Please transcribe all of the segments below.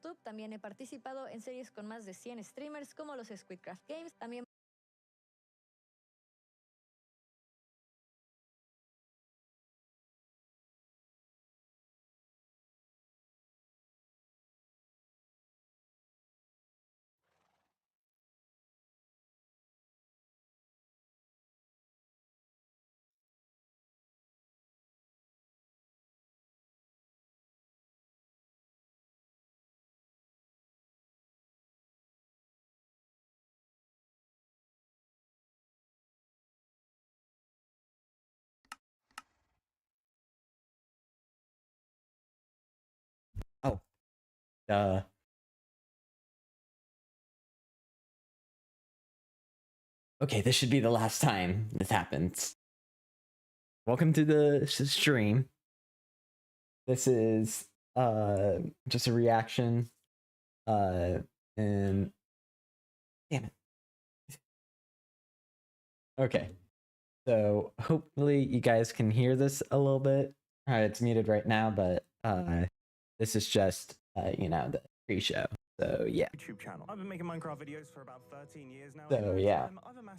YouTube. También he participado en series con más de 100 streamers como los Squidcraft Games. También Oh, okay, this should be the last time this happens. Welcome to the stream. This is just a reaction. And damn it. Okay. So hopefully you guys can hear this a little bit. It's muted right now, but this is just you know, the pre-show. So yeah. YouTube channel. I've been making Minecraft videos for about 13 years now. So yeah,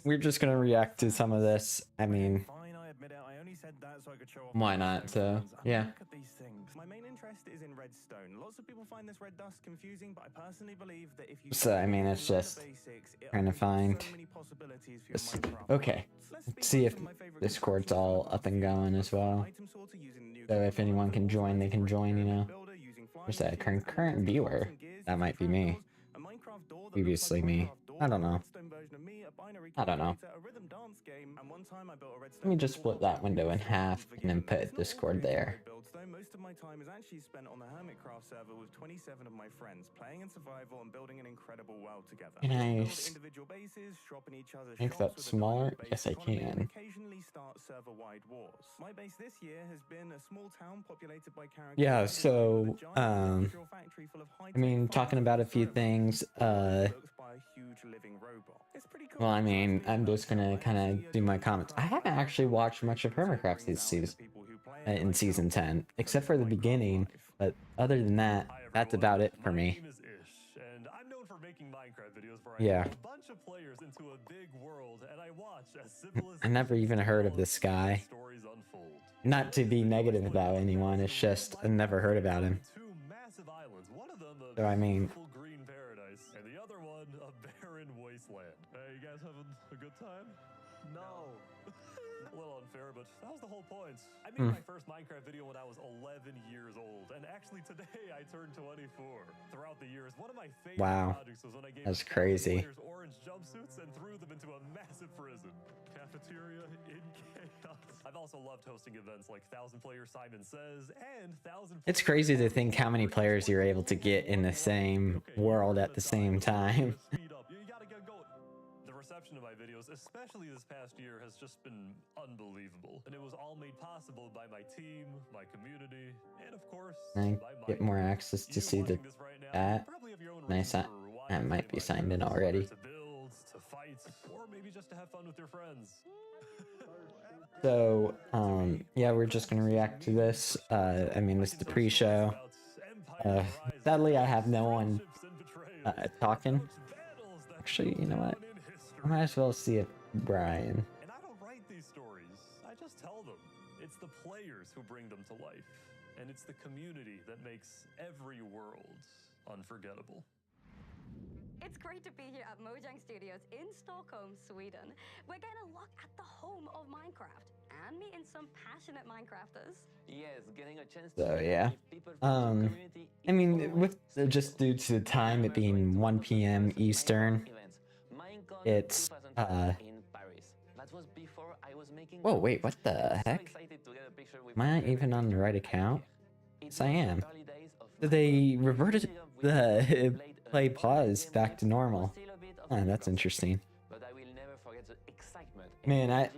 we're just gonna react to some of this. I mean, fine, I admit it. I only said that so I could show off. Why not? So yeah. Look at these things. My main interest is in redstone. Lots of people find this red dust confusing, but I personally believe that if you So I mean, it's just trying to find. Okay, let's see if Discord's all up and going as well. So if anyone can join, they can join. You know, there's a current viewer. That might be me. Previously me. I don't know. I don't know. Let me just split that window in half and then put Discord there. Most of my time is actually spent on the Hermitcraft server with 27 of my friends, playing in survival and building an incredible world together. Can I individual bases, shop in each other's make that smaller? Yes, I can. Occasionally start server-wide wars. My base this year has been a small town populated by characters. Yeah, so I mean, talking about a few things. Well, I mean, I'm just gonna kind of do my comments. I haven't actually watched much of Hermitcraft this season. In season 10, except for the beginning, but other than that, that's about it for me. And I'm known for making Minecraft videos where Yeah. I put a bunch of players into a big world and I watch as civilization I never even heard of this guy. Stories unfold. Not to be negative about anyone, it's just I never heard about him. Two massive islands, one of them a So I mean, beautiful green paradise, and the other one a barren wasteland. Hey, you guys having a good time? No. A little unfair, but that was the whole point. I made my first Minecraft video when I was 11 years old, and actually today I turned 24. Throughout the years, one of my favorite projects was when I gave that's crazy. players orange jumpsuits and threw them into a massive prison. Cafeteria in chaos. I've also loved hosting events like 1,000 Player Simon Says and 1,000. It's crazy to think how many players you're able to get in the same world at the same time. Reception of my videos, especially this past year, has just been unbelievable, and it was all made possible by my team, my community, and of course, I get more access to see the chat. Nice, I might be signed in already. To build, to fight, or maybe just to have fun with your friends. So, yeah, we're just gonna react to this. I mean, this is the pre-show. Sadly, I have no one talking. Actually, you know what? I might as well see if Brian. And I don't write these stories. I just tell them. It's the players who bring them to life. And it's the community that makes every world unforgettable. It's great to be here at Mojang Studios in Stockholm, Sweden. We're going to look at the home of Minecraft and meeting some passionate Minecrafters. Yes, getting a chance So yeah, I mean, with just due to the time, it being 1 p.m. Eastern, it's whoa, wait, what the heck? Am I even on the right account? Yes, I am. So they reverted the play pause back to normal. Oh, that's interesting. Man,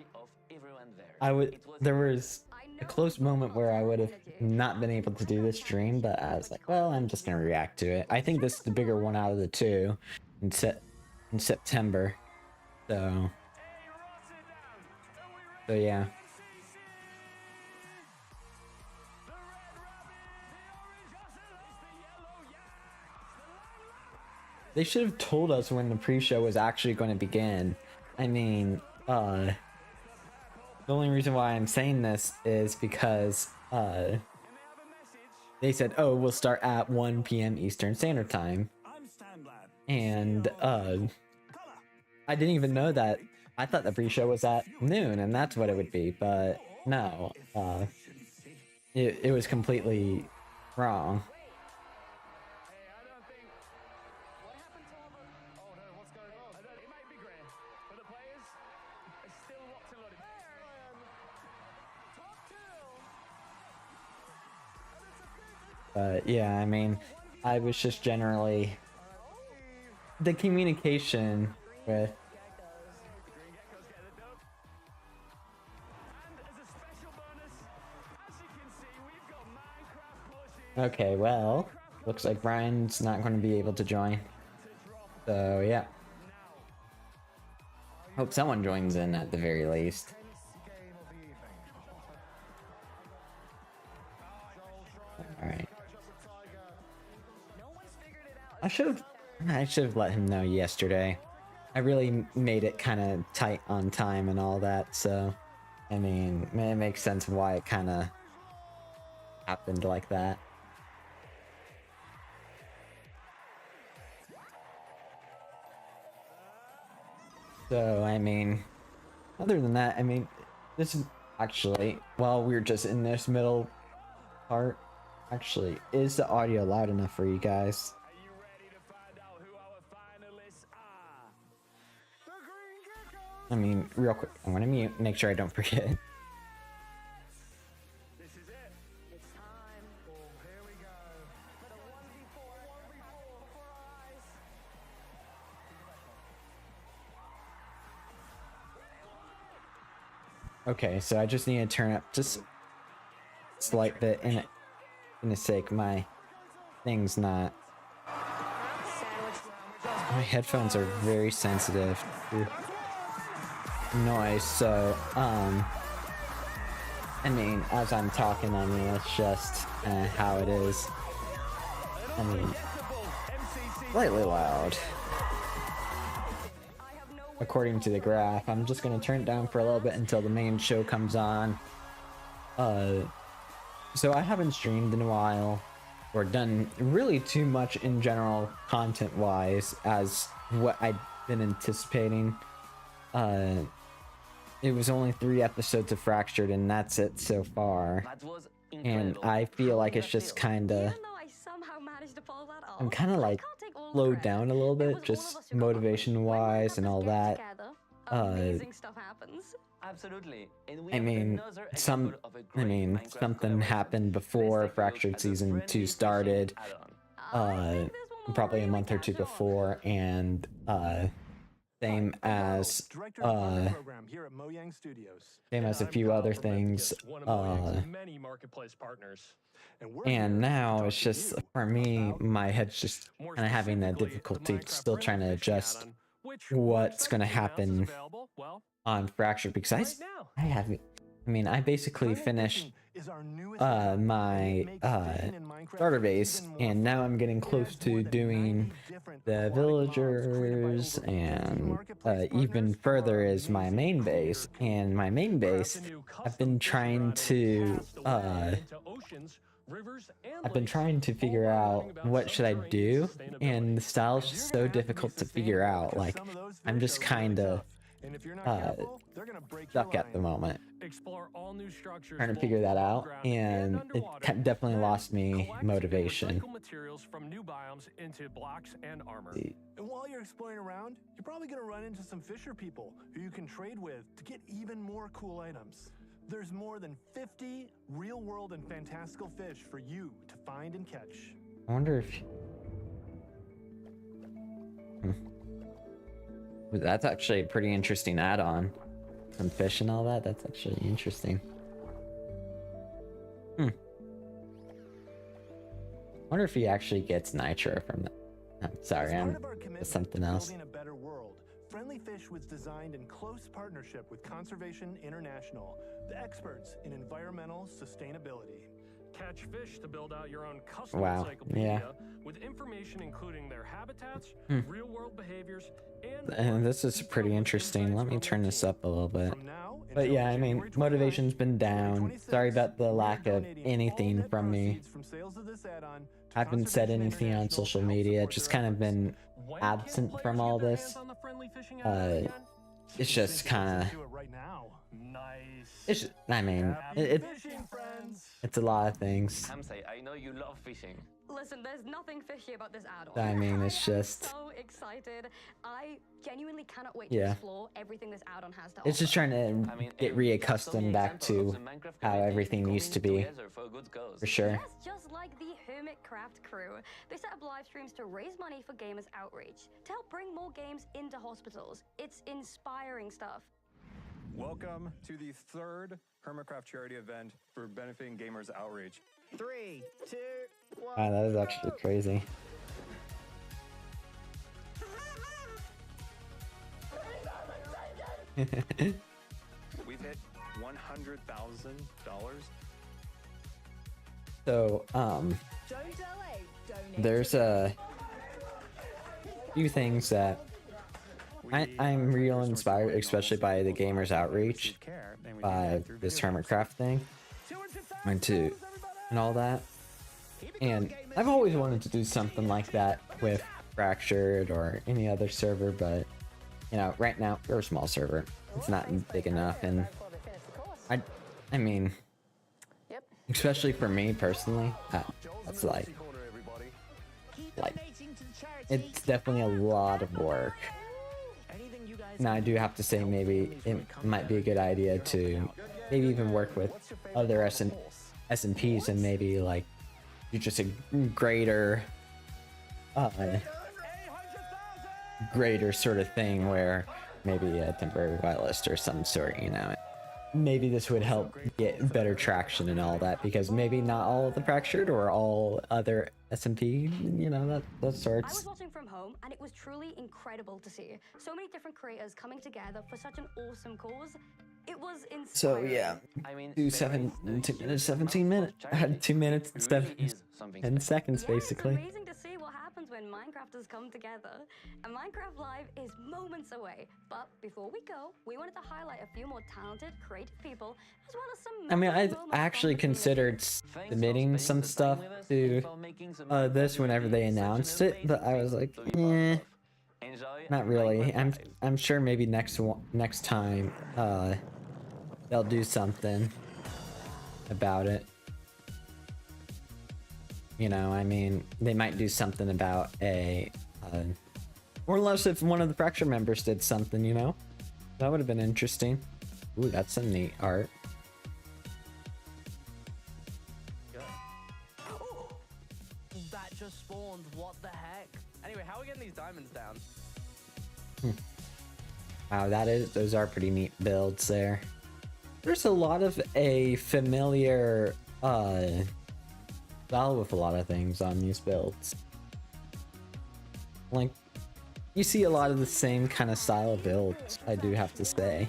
there was a close moment where I would have not been able to do this stream, but I was like, well, I'm just gonna react to it. I think this is the bigger one out of the two in September. So yeah. they should have told us when the pre-show was actually going to begin. I mean, the only reason why I'm saying this is because, they said, oh, we'll start at 1 p.m. Eastern Standard Time. And, I didn't even know that. I thought the pre-show was at noon, and that's what it would be, but no, it was completely wrong. But yeah, I mean, I was just generally the communication with okay, well, looks like Brian's not going to be able to join. So yeah. Hope someone joins in at the very least. Alright. I should have let him know yesterday. I really made it kind of tight on time and all that, so I mean, it makes sense why it kind of happened like that. So, I mean, other than that, I mean, this is actually, while we're just in this middle part, actually, is the audio loud enough for you guys? I mean, real quick, I'm gonna mute, make sure I don't forget. This is it. It's time. Oh, here we go. For the 1v4 before our eyes. Okay, so I just need to turn up just a slight bit in the sake my thing's not. My headphones are very sensitive to noise, so I mean, as I'm talking, I mean, it's just how it is. I mean, slightly loud. According to the graph, I'm just gonna turn it down for a little bit until the main show comes on. So I haven't streamed in a while, or done really too much in general content-wise as what I'd been anticipating. It was only 3 episodes of Fractured, and that's it so far. And I feel like it's just kinda... I'm kinda like slowed down a little bit, just motivation-wise and all that. Absolutely. I mean, something happened before Fractured Season 2 started, probably a month or two before, and same as a few other things, and now it's just, for me, my head's just kind of having that difficulty, still trying to adjust what's going to happen on Fractured, because I basically finished my starter base, and now I'm getting close to doing the villagers, and even further is my main base. And my main base, I've been trying to figure out what should I do, and the style's just so difficult to figure out. Like, I'm just kind of stuck at the moment, trying to figure that out, and it definitely lost me motivation. And while you're exploring around, you're probably going to run into some fisher people who you can trade with to get even more cool items. There's more than 50 real-world and fantastical fish for you to find and catch. I wonder if... That's actually a pretty interesting add-on. Some fish and all that, that's actually interesting. I wonder if he actually gets nitro from that. Sorry, I'm something else. A better world, Friendly Fish was designed in close partnership with Conservation International, the experts in environmental sustainability. catch fish to build out your own custom Wow, encyclopedia with information including their habitats, real-world behaviors, And this is pretty interesting. Let me turn this up a little bit. From now But until yeah, I mean, January 29th, motivation's been down. 2026, Sorry about the we're lack of donating all anything net from me. proceeds from sales of this add-on to Haven't said Conservation anything on International social to help media. support Just their kind of efforts. been when can absent players from get all their this. hands on the friendly fishing add-on again? It's just kind of. Do it right now. Nice. It's. I mean, Fishing friends. it's a lot of things. Hamsay, I know you love fishing. Listen, there's nothing fishy about this add-on. I mean, it's just. So excited. I genuinely cannot wait Yeah. to explore everything this add-on has to It's just offer. trying to get reaccustomed back to how everything used to be. For sure. Yes, just like the Hermitcraft crew. They set up live streams to raise money for gamers outreach, to help bring more games into hospitals. It's inspiring stuff. Welcome to the third Hermitcraft charity event for benefiting gamers outreach. 3, 2, 1. Wow, that is actually crazy. We've hit $100,000. So, there's a few things that I'm real inspired, especially by the gamers outreach, by this Hermitcraft thing, and all that. And I've always wanted to do something like that with Fractured or any other server, but you know, right now we're a small server. It's not big enough, and I mean, especially for me personally, that's like it's definitely a lot of work. Now I do have to say maybe it might be a good idea to maybe even work with other SMPs and maybe like do just a greater greater sort of thing where maybe a temporary whitelist or some sort, you know. Maybe this would help get better traction and all that, because maybe not all of the Fractured or all other SMP, you know, that I sorts. was watching from home, and it was truly incredible to see so many different creators coming together for such an awesome cause. It was inspiring. So yeah, I mean, 2 minutes, 17 minutes, 2 minutes and 10 seconds Yeah, basically. It's amazing to see what happens when Minecrafters come together. And Minecraft Live is moments away. But before we go, we wanted to highlight a few more talented, creative people, as well as some. I mean, I moments from actually the considered submitting some stuff to this whenever they announced it, but I was like, not really. I'm sure maybe next time they'll do something about it. You know, I mean, they might do something about or unless if one of the Fracture members did something, you know, that would have been interesting. Ooh, that's some neat art. That just spawned. What the heck? Anyway, how are we getting these diamonds down? Wow, those are pretty neat builds there. There's a lot of a familiar style with a lot of things on these builds. Like, you see a lot of the same kind of style of builds, I do have to say.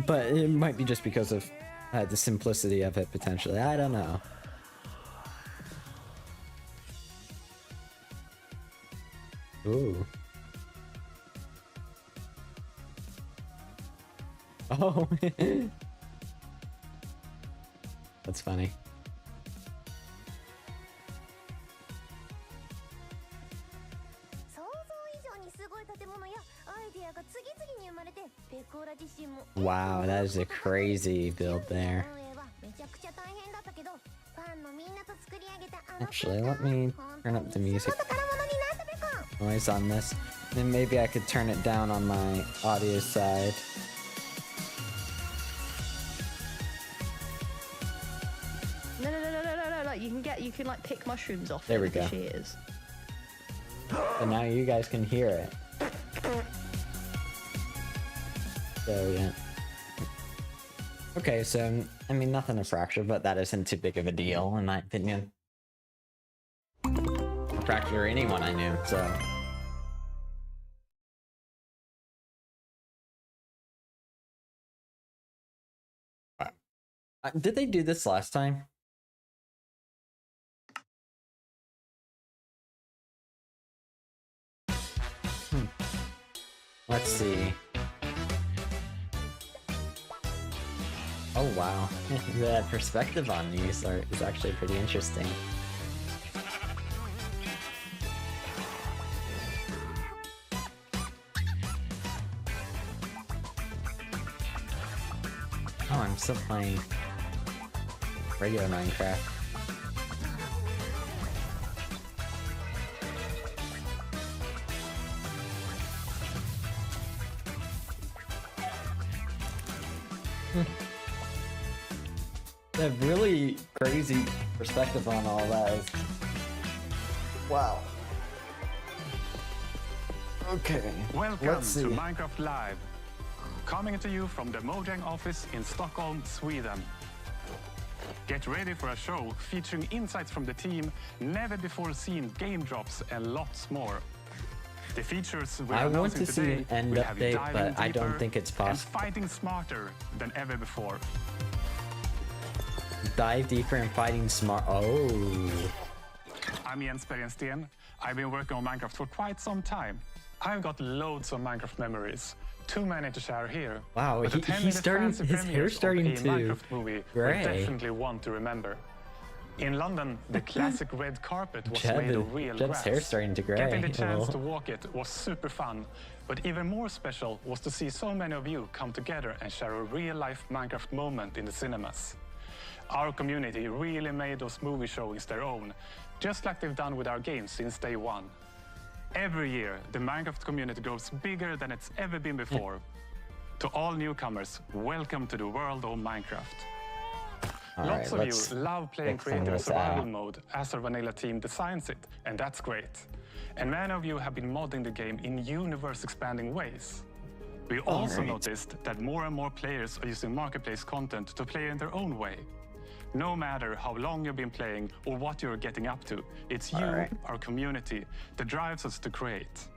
But it might be just because of the simplicity of it, potentially. I don't know. Ooh. Oh. That's funny. Wow, that is a crazy build there. Actually, let me turn up the music noise on this. Then maybe I could turn it down on my audio side. No. You can like pick mushrooms off. There we with the go. shears. So now you guys can hear it. So yeah. Okay, so I mean nothing to Fracture, but that isn't too big of a deal in my opinion. Fracture or anyone I knew, so. Did they do this last time? Let's see. Oh wow, the perspective on these is actually pretty interesting. Oh, I'm still playing regular Minecraft. They have really crazy perspective on all that. Wow. Okay. Welcome Let's see. to Minecraft Live. Coming to you from the Mojang office in Stockholm, Sweden. Get ready for a show featuring insights from the team, never before seen game drops, and lots more. The features we're I want announcing to see today an end will have you update, diving but I don't deeper think it's and possible. fighting smarter than ever before. Dive deeper and fighting smart. Oh. I'm Jens Bergensten. I've been working on Minecraft for quite some time. I've got loads of Minecraft memories. Too many to share here. Wow, But the 10 minute starting. fancy His hair's premieres starting of a to Minecraft movie gray. will definitely want to remember. In London, the classic red carpet was made of real Jeb's grass. hair's starting to gray. Getting the chance Oh. to walk it was super fun, but even more special was to see so many of you come together and share a real-life Minecraft moment in the cinemas. Our community really made those movie showings their own, just like they've done with our games since day one. Every year, the Minecraft community grows bigger than it's ever been before. To all newcomers, welcome to the world of Minecraft. Lots of you love playing creative survival mode as our vanilla team designs it, and that's great. And many of you have been modding the game in universe-expanding ways. We also noticed that more and more players are using marketplace content to play in their own way. No matter how long you've been playing or what you're getting up to, it's you, our community, that drives us to create.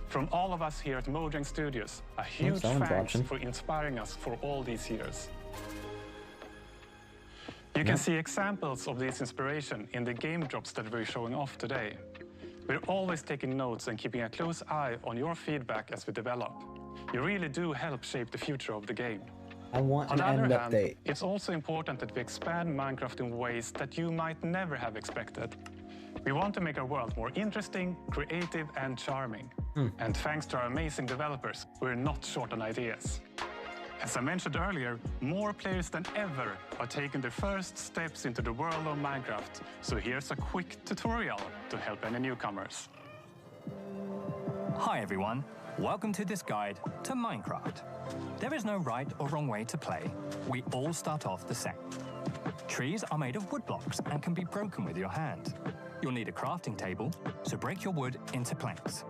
From all of us here at Mojang Studios, a huge thanks for inspiring us for all these years. You can see examples of this inspiration in the game drops that we're showing off today. We're always taking notes and keeping a close eye on your feedback as we develop. You really do help shape the future of the game. I want an end update. It's also important that we expand Minecraft in ways that you might never have expected. We want to make our world more interesting, creative, and charming. And thanks to our amazing developers, we're not short on ideas. As I mentioned earlier, more players than ever are taking their first steps into the world of Minecraft. So here's a quick tutorial to help any newcomers. Hi everyone, welcome to this guide to Minecraft. There is no right or wrong way to play. We all start off the same. Trees are made of wood blocks and can be broken with your hand. You'll need a crafting table, so break your wood into planks.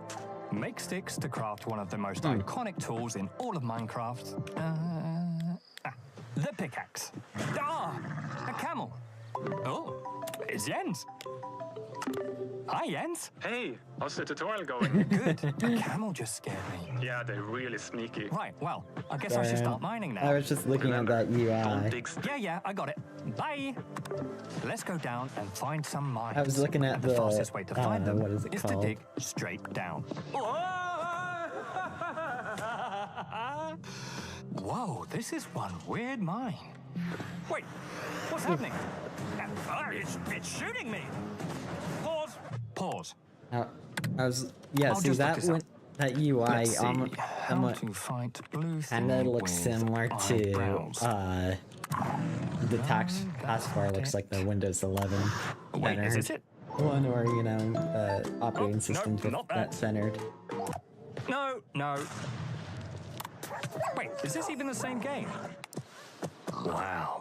Make sticks to craft one of the most iconic tools in all of Minecraft. The pickaxe. A camel. Oh, it's Jens. Hi, Jens. Hey, how's the tutorial going? Good. A camel just scared me. Yeah, they're really sneaky. Right, well, I guess I should start mining now. I was just looking at that UI. Yeah, I got it. Bye. Let's go down and find some mines. I was looking at the fastest way to find them what is it to dig straight down. Whoa, this is one weird mine. Wait, what's happening? It's shooting me. Pause. I was see that one, that UI kind of looks similar to the taskbar looks like the Windows 11 Is this it? one where operating system that's centered. No. Wait, is this even the same game? Wow.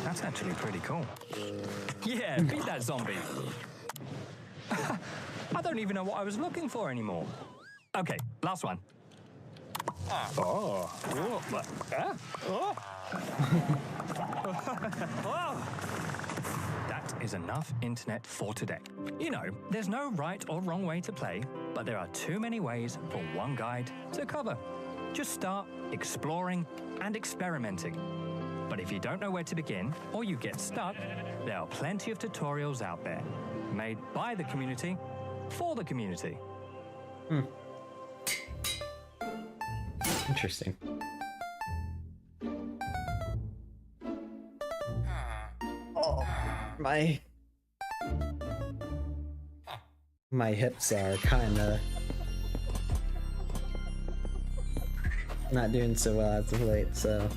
That's actually pretty cool. Yeah, beat that zombie. I don't even know what I was looking for anymore. Okay, last one. That is enough internet for today. You know, there's no right or wrong way to play, but there are too many ways for one guide to cover. Just start exploring and experimenting. But if you don't know where to begin, or you get stuck, there are plenty of tutorials out there, made by the community, for the community. Interesting. Oh, my hips are kind of not doing so well as of late, so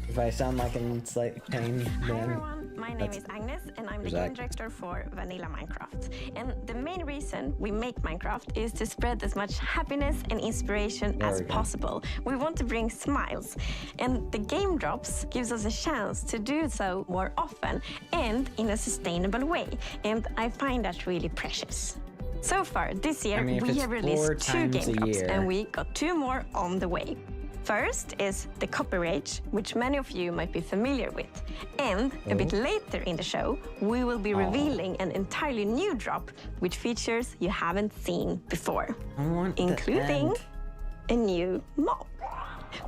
if I sound like I'm in slight pain, then... Hi everyone, my name is Agnes and I'm the game director for Vanilla Minecraft. And the main reason we make Minecraft is to spread as much happiness and inspiration as possible. We want to bring smiles, and the game drops gives us a chance to do so more often and in a sustainable way, and I find that really precious. So far this year, we have released 2 game drops, and we got 2 more on the way. First is the Copper Age, which many of you might be familiar with. And a bit later in the show, we will be revealing an entirely new drop with features you haven't seen before, including a new mob.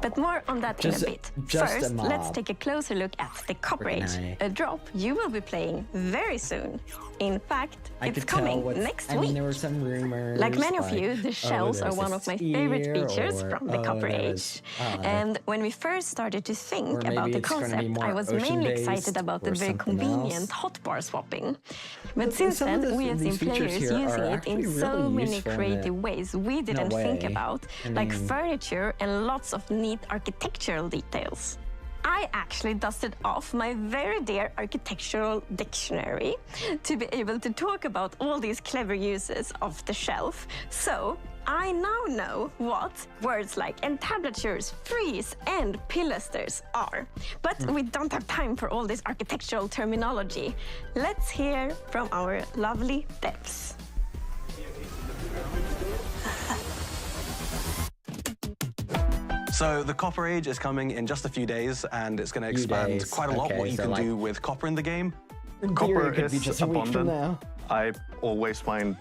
But more on that in a bit. First, let's take a closer look at the Copper Age, a drop you will be playing very soon. In fact, it's coming next week. There were some rumors. Like many of you, the shells are one of my favorite features from the Copper Age. And when we first started to think about the concept, I was mainly excited about the very convenient hotbar swapping. But since then, we have seen players using it in so many creative ways we didn't think about, like furniture and lots of neat architectural details. I actually dusted off my very dear architectural dictionary to be able to talk about all these clever uses of the shelf. So I now know what words like entablatures, frieze, and pilasters are. But we don't have time for all this architectural terminology. Let's hear from our lovely devs. So the Copper Age is coming in just a few days, and it's going to expand quite a lot what you can do with copper in the game. Copper is abundant. I always find,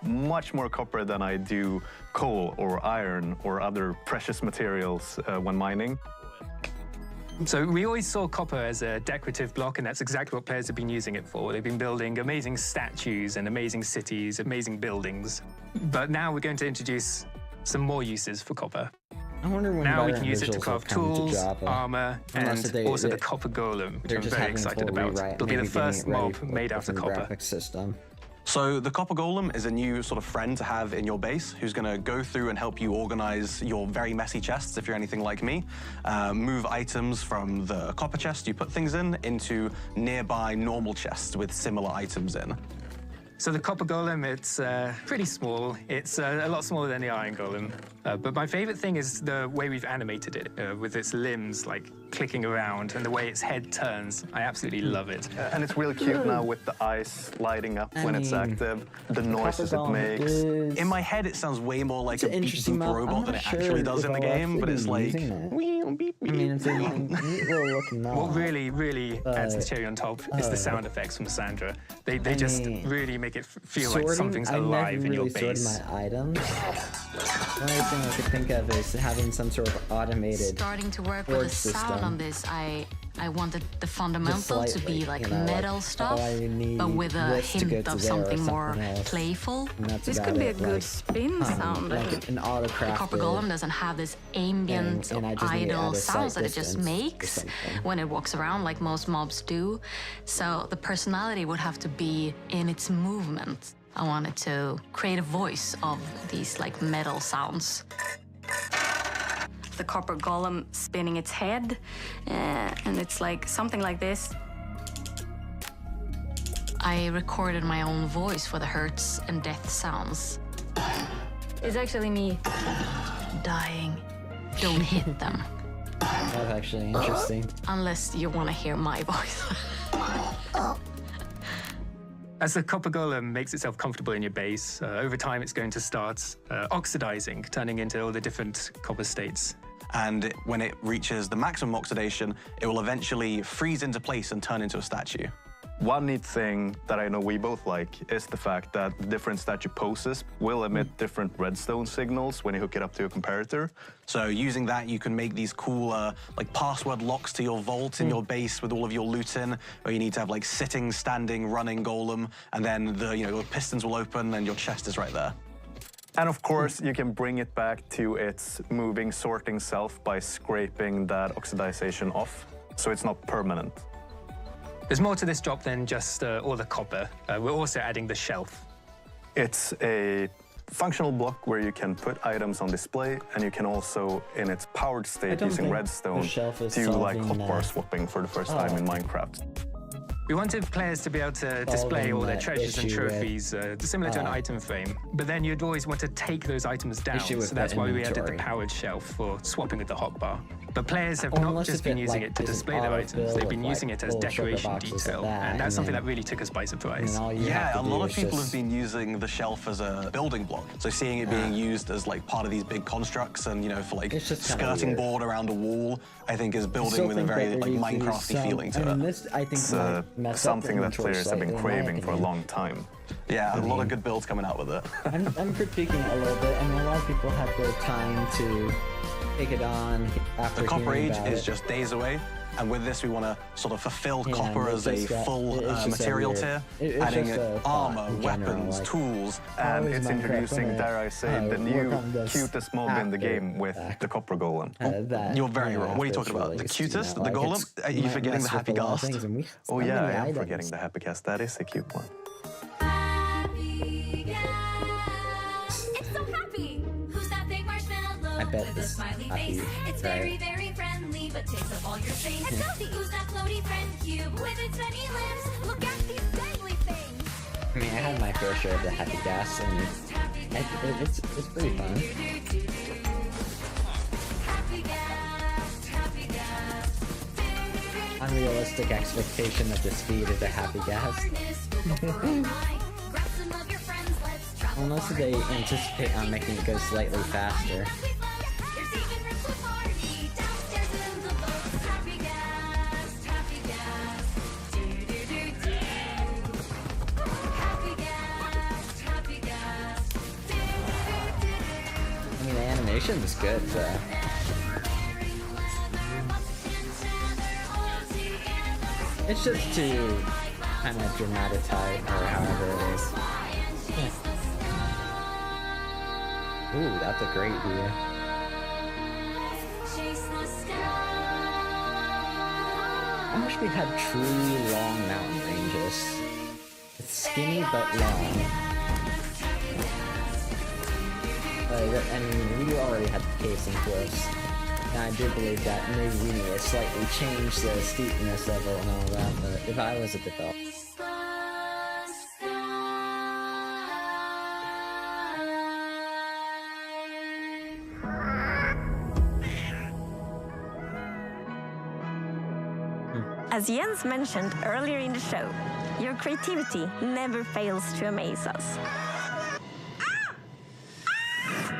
much more copper than I do coal or iron or other precious materials when mining. So we always saw copper as a decorative block, and that's exactly what players have been using it for. They've been building amazing statues and amazing cities, amazing buildings. But now we're going to introduce some more uses for copper. I wonder when now we can use it to craft tools, armor, and also the copper golem, which I'm very excited about. It'll be the first mob made out of copper. So the Copper Golem is a new sort of friend to have in your base who's going to go through and help you organize your very messy chests, if you're anything like me. Move items from the copper chest you put things in into nearby normal chests with similar items in. So the Copper Golem, it's pretty small. It's a lot smaller than the Iron Golem. But my favorite thing is the way we've animated it, with its limbs like clicking around and the way its head turns. I absolutely love it. And it's really cute now with the eyes lighting up when it's active, the noises it makes. In my head, it sounds way more like a beep boop robot than it actually does in the game, but it's like... What really adds the cherry on top is the sound effects from Sandra. They just really make it feel like something's alive in your base. My items. The only thing I could think of is having some sort of automated starting to work with the sound on this. I wanted the fundamental to be like metal stuff, but with a hint of something more playful. This could be a good spin sound. Like an auto-crafted. The Copper Golem doesn't have this ambient, idle sounds that it just makes when it walks around like most mobs do. So the personality would have to be in its movement. I wanted to create a voice of these like metal sounds. The Copper Golem spinning its head, and it's like something like this. I recorded my own voice for the hurts and death sounds. It's actually me dying. Don't hit them. That's actually interesting. Unless you want to hear my voice. As the Copper Golem makes itself comfortable in your base, over time it's going to start oxidizing, turning into all the different copper states. And when it reaches the maximum oxidation, it will eventually freeze into place and turn into a statue. One neat thing that I know we both like is the fact that the different statue poses will emit different redstone signals when you hook it up to a comparator. So using that, you can make these cool like password locks to your vault in your base with all of your loot in, or you need to have like sitting, standing, running golem, and then the pistons will open and your chest is right there. And of course, you can bring it back to its moving, sorting self by scraping that oxidization off, so it's not permanent. There's more to this drop than just all the copper. We're also adding the shelf. It's a functional block where you can put items on display, and you can also, in its powered state, using redstone, do like hotbar swapping for the first time in Minecraft. We wanted players to be able to display all their treasures and trophies, similar to an item frame, but then you'd always want to take those items down, so that's why we added the powered shelf for swapping with the hotbar. But players have not just been using it to display their items, they've been using it as decoration detail, and that's something that really took us by surprise. Yeah, a lot of people have been using the shelf as a building block, so seeing it being used as like part of these big constructs and, for like skirting board around a wall, I think is building with a very like Minecrafty feeling to it. This, I think, something that players have been craving for a long time. Yeah, a lot of good builds coming out with it. I'm critiquing it a little bit. I mean, a lot of people have the time to take it on after the Copper Age is it. just days away, and with this we want to sort of fulfill copper as a full material tier, adding armor, weapons, tools. And it's introducing, dare I say, the new cutest mob in the game with the Copper Golem. You're very wrong. What are you talking about? The cutest? The Golem? Are you forgetting the Happy Ghast? Oh yeah, I am forgetting the Happy Ghast. That is a cute one. I bet this happy, it's very, very friendly, but takes up all your space. It's not the Who's That Floaty Friend Cube with its many limbs. Look at these deadly things. I mean, I had my fair share of the Happy Ghast, and it's pretty fun. Unrealistic expectation of the speed of the Happy Ghast. Unless they anticipate on making it go slightly faster. I mean, the animation is good, so. It's just to kind of dramatize, or however it is. Ooh, that's a great view. I wish we had truly long mountain ranges. It's skinny but long. I mean, we already had the caves and cliffs. And I do believe that maybe we need to slightly change the steepness level and all that, but if I was a developer. As Jens mentioned earlier in the show, your creativity never fails to amaze us.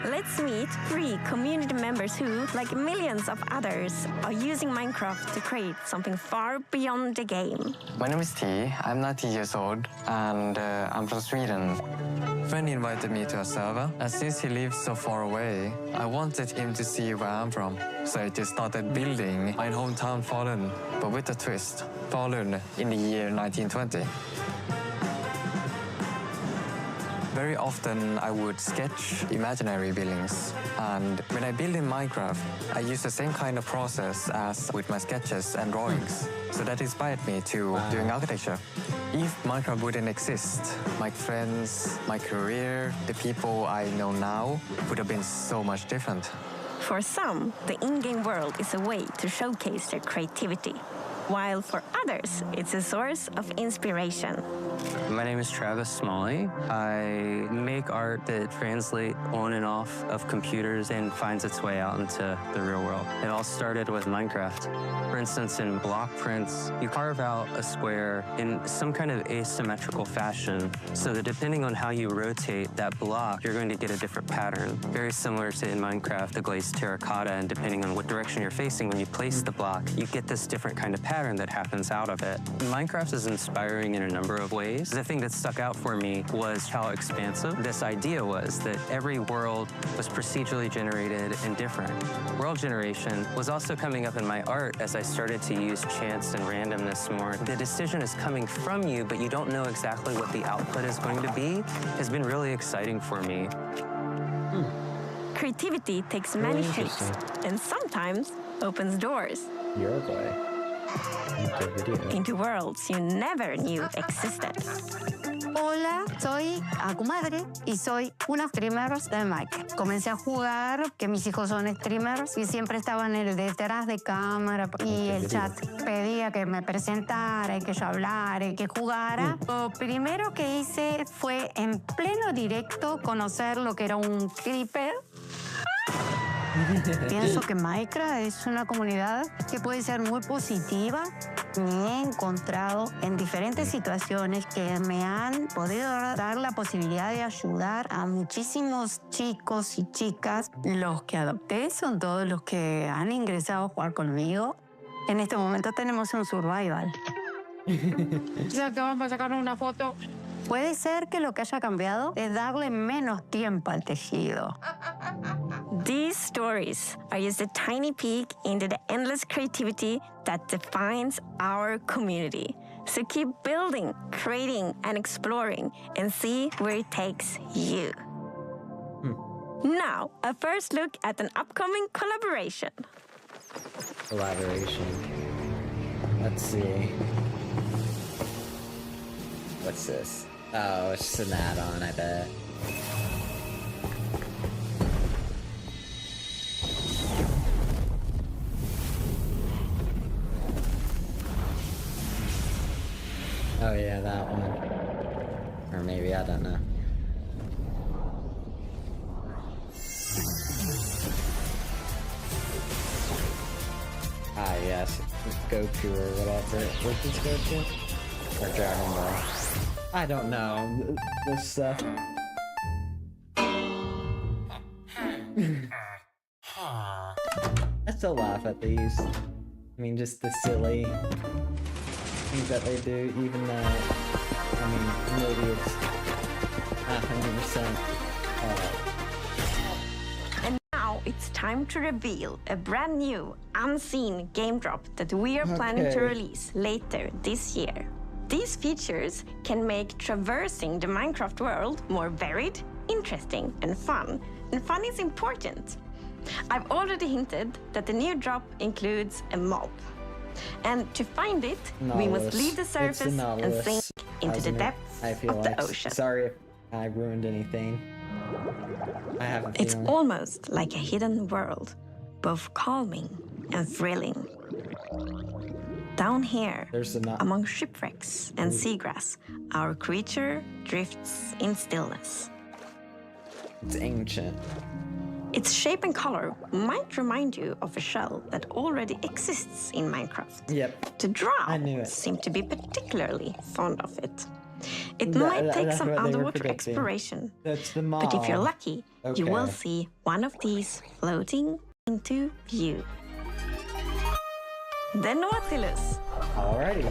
Let's meet 3 community members who, like millions of others, are using Minecraft to create something far beyond the game. My name is T. I'm 19 years old, and I'm from Sweden. A friend invited me to a server, and since he lives so far away, I wanted him to see where I'm from. So I just started building my hometown Falun, but with a twist. Falun in the year 1920. Very often I would sketch imaginary buildings, and when I build in Minecraft, I use the same kind of process as with my sketches and drawings. So that inspired me to doing architecture. If Minecraft wouldn't exist, my friends, my career, the people I know now would have been so much different. For some, the in-game world is a way to showcase their creativity, while for others, it's a source of inspiration. My name is Travis Smalley. I make art that translates on and off of computers and finds its way out into the real world. It all started with Minecraft. For instance, in block prints, you carve out a square in some kind of asymmetrical fashion so that depending on how you rotate that block, you're going to get a different pattern. Very similar to in Minecraft, the glazed terracotta, and depending on what direction you're facing when you place the block, you get this different kind of pattern that happens out of it. Minecraft is inspiring in a number of ways. The thing that stuck out for me was how expansive this idea was, that every world was procedurally generated and different. World generation was also coming up in my art as I started to use chance and randomness more. The decision is coming from you, but you don't know exactly what the output is going to be, has been really exciting for me. Creativity takes many shapes and sometimes opens doors. Into worlds you never knew existed. Hola, soy Akumadre y soy una streamer de Minecraft. Comencé a jugar, que mis hijos son streamers y siempre estaban en el detrás de cámara y el chat pedía que me presentara y que yo hablara y que jugara. Lo primero que hice fue en pleno directo conocer lo que era un creeper. Pienso que Minecraft es una comunidad que puede ser muy positiva. Me he encontrado en diferentes situaciones que me han podido dar la posibilidad de ayudar a muchísimos chicos y chicas. Los que adopté son todos los que han ingresado a jugar conmigo. En este momento tenemos un survival. Ya que vamos a sacar una foto. Puede ser que lo que haya cambiado es darle menos tiempo al tejido. These stories are just a tiny peek into the endless creativity that defines our community. So keep building, creating, and exploring and see where it takes you. Now, a first look at an upcoming collaboration. Let's see. What's this? Oh, it's just an add-on, I bet. Oh yeah, that one. Or maybe, I don't know. Ah yes, Goku or whatever. What's this Goku? Or Dragon Ball. I don't know. This stuff. I still laugh at these. I mean, just the silly things that they do, even though, I mean, maybe it's not 100%. And now it's time to reveal a brand new, unseen game drop that we are planning to release later this year. These features can make traversing the Minecraft world more varied, interesting, and fun. And fun is important. I've already hinted that the new drop includes a mob. And to find it, we must leave the surface and sink into the depths of the ocean. Sorry if I ruined anything. I have a feeling. It's almost like a hidden world, both calming and thrilling. Down here, among shipwrecks and seagrass, our creature drifts in stillness. It's ancient. Its shape and color might remind you of a shell that already exists in Minecraft. Yep. The drow seem to be particularly fond of it. It might take some underwater exploration, but if you're lucky, you will see one of these floating into view. The Nautilus. Alrighty.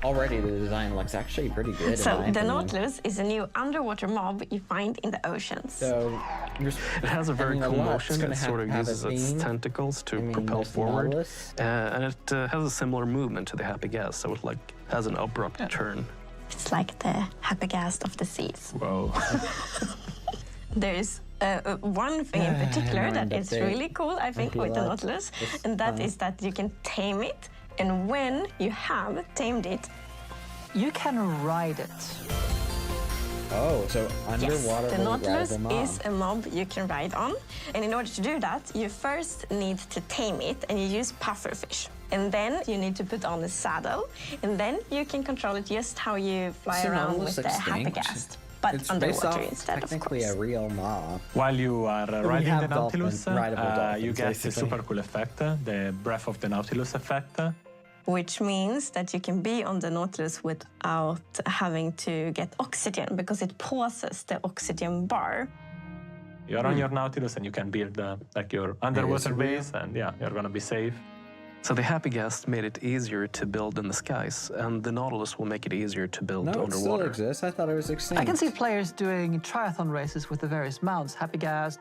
Already the design looks actually pretty good. So the Nautilus is a new underwater mob you find in the oceans. So it has a very cool motion. It sort of uses its tentacles to propel forward, and it has a similar movement to the Happy Gas. So it has an abrupt turn. It's like the Happy Gas of the seas. Whoa. There's one thing in particular that is really cool, I think, with the Nautilus, and that is that you can tame it. And when you have tamed it, you can ride it. Oh, so underwater yes, the Nautilus mob. is a mob you can ride on. And in order to do that, you first need to tame it, and you use pufferfish. And then you need to put on a saddle, and then you can control it just how you fly around with the happy gas. But it's underwater instead, technically of course. a real mob. While you are riding the Nautilus, you get basically. the super cool effect, the Breath of the Nautilus effect. Which means that you can be on the Nautilus without having to get oxygen, because it pauses the oxygen bar. You're on your Nautilus and you can build like your underwater base, and yeah, you're gonna be safe. So the happy gas made it easier to build in the skies, and the Nautilus will make it easier to build underwater. No, it still exists. I thought it was extinct. I can see players doing triathlon races with the various mounts, happy gas,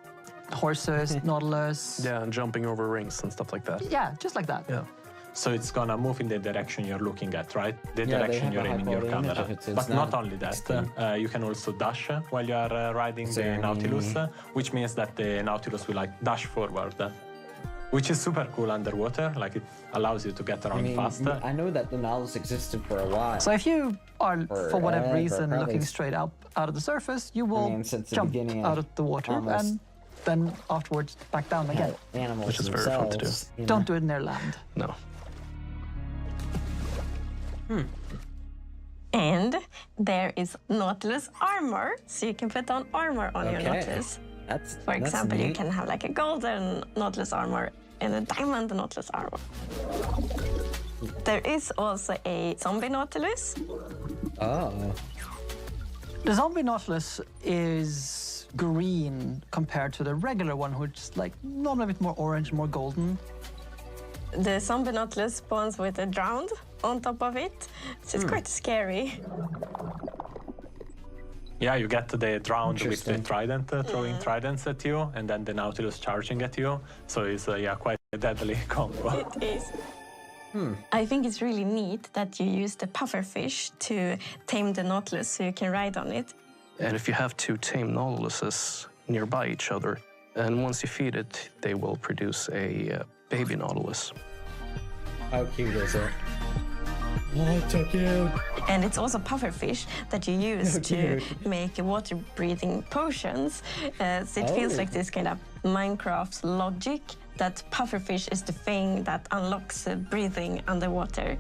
horses, Nautilus. Yeah, and jumping over rings and stuff like that. Yeah, just like that. Yeah. So it's gonna move in the direction you're looking at, right? The direction you're aiming your camera. But not only that, you can also dash while you are riding the Nautilus, which means that the Nautilus will like dash forward, which is super cool underwater. Like it allows you to get around faster. I know that the Nautilus existed for a while. So if you are, for whatever reason, looking straight out of the surface, you will jump out of the water and then afterwards back down again. Animals which is very fun to do. Don't do it in their land. No. And there is Nautilus armor, so you can put on armor on your Nautilus. For example, you can have like a golden Nautilus armor and a diamond Nautilus armor. There is also a zombie Nautilus. Oh. The zombie Nautilus is green compared to the regular one, which is like normally a bit more orange, more golden. The zombie Nautilus spawns with a drowned on top of it, so it's quite scary. Yeah, you get the drowned with the trident, throwing tridents at you, and then the Nautilus charging at you. So it's quite a deadly combo. It is. I think it's really neat that you use the pufferfish to tame the Nautilus so you can ride on it. And if you have two tame Nautiluses nearby each other, and once you feed it, they will produce a baby Nautilus. How cute is it? Oh, so cute. And it's also pufferfish that you use to make water-breathing potions. So it feels like this kind of Minecraft logic that pufferfish is the thing that unlocks breathing underwater.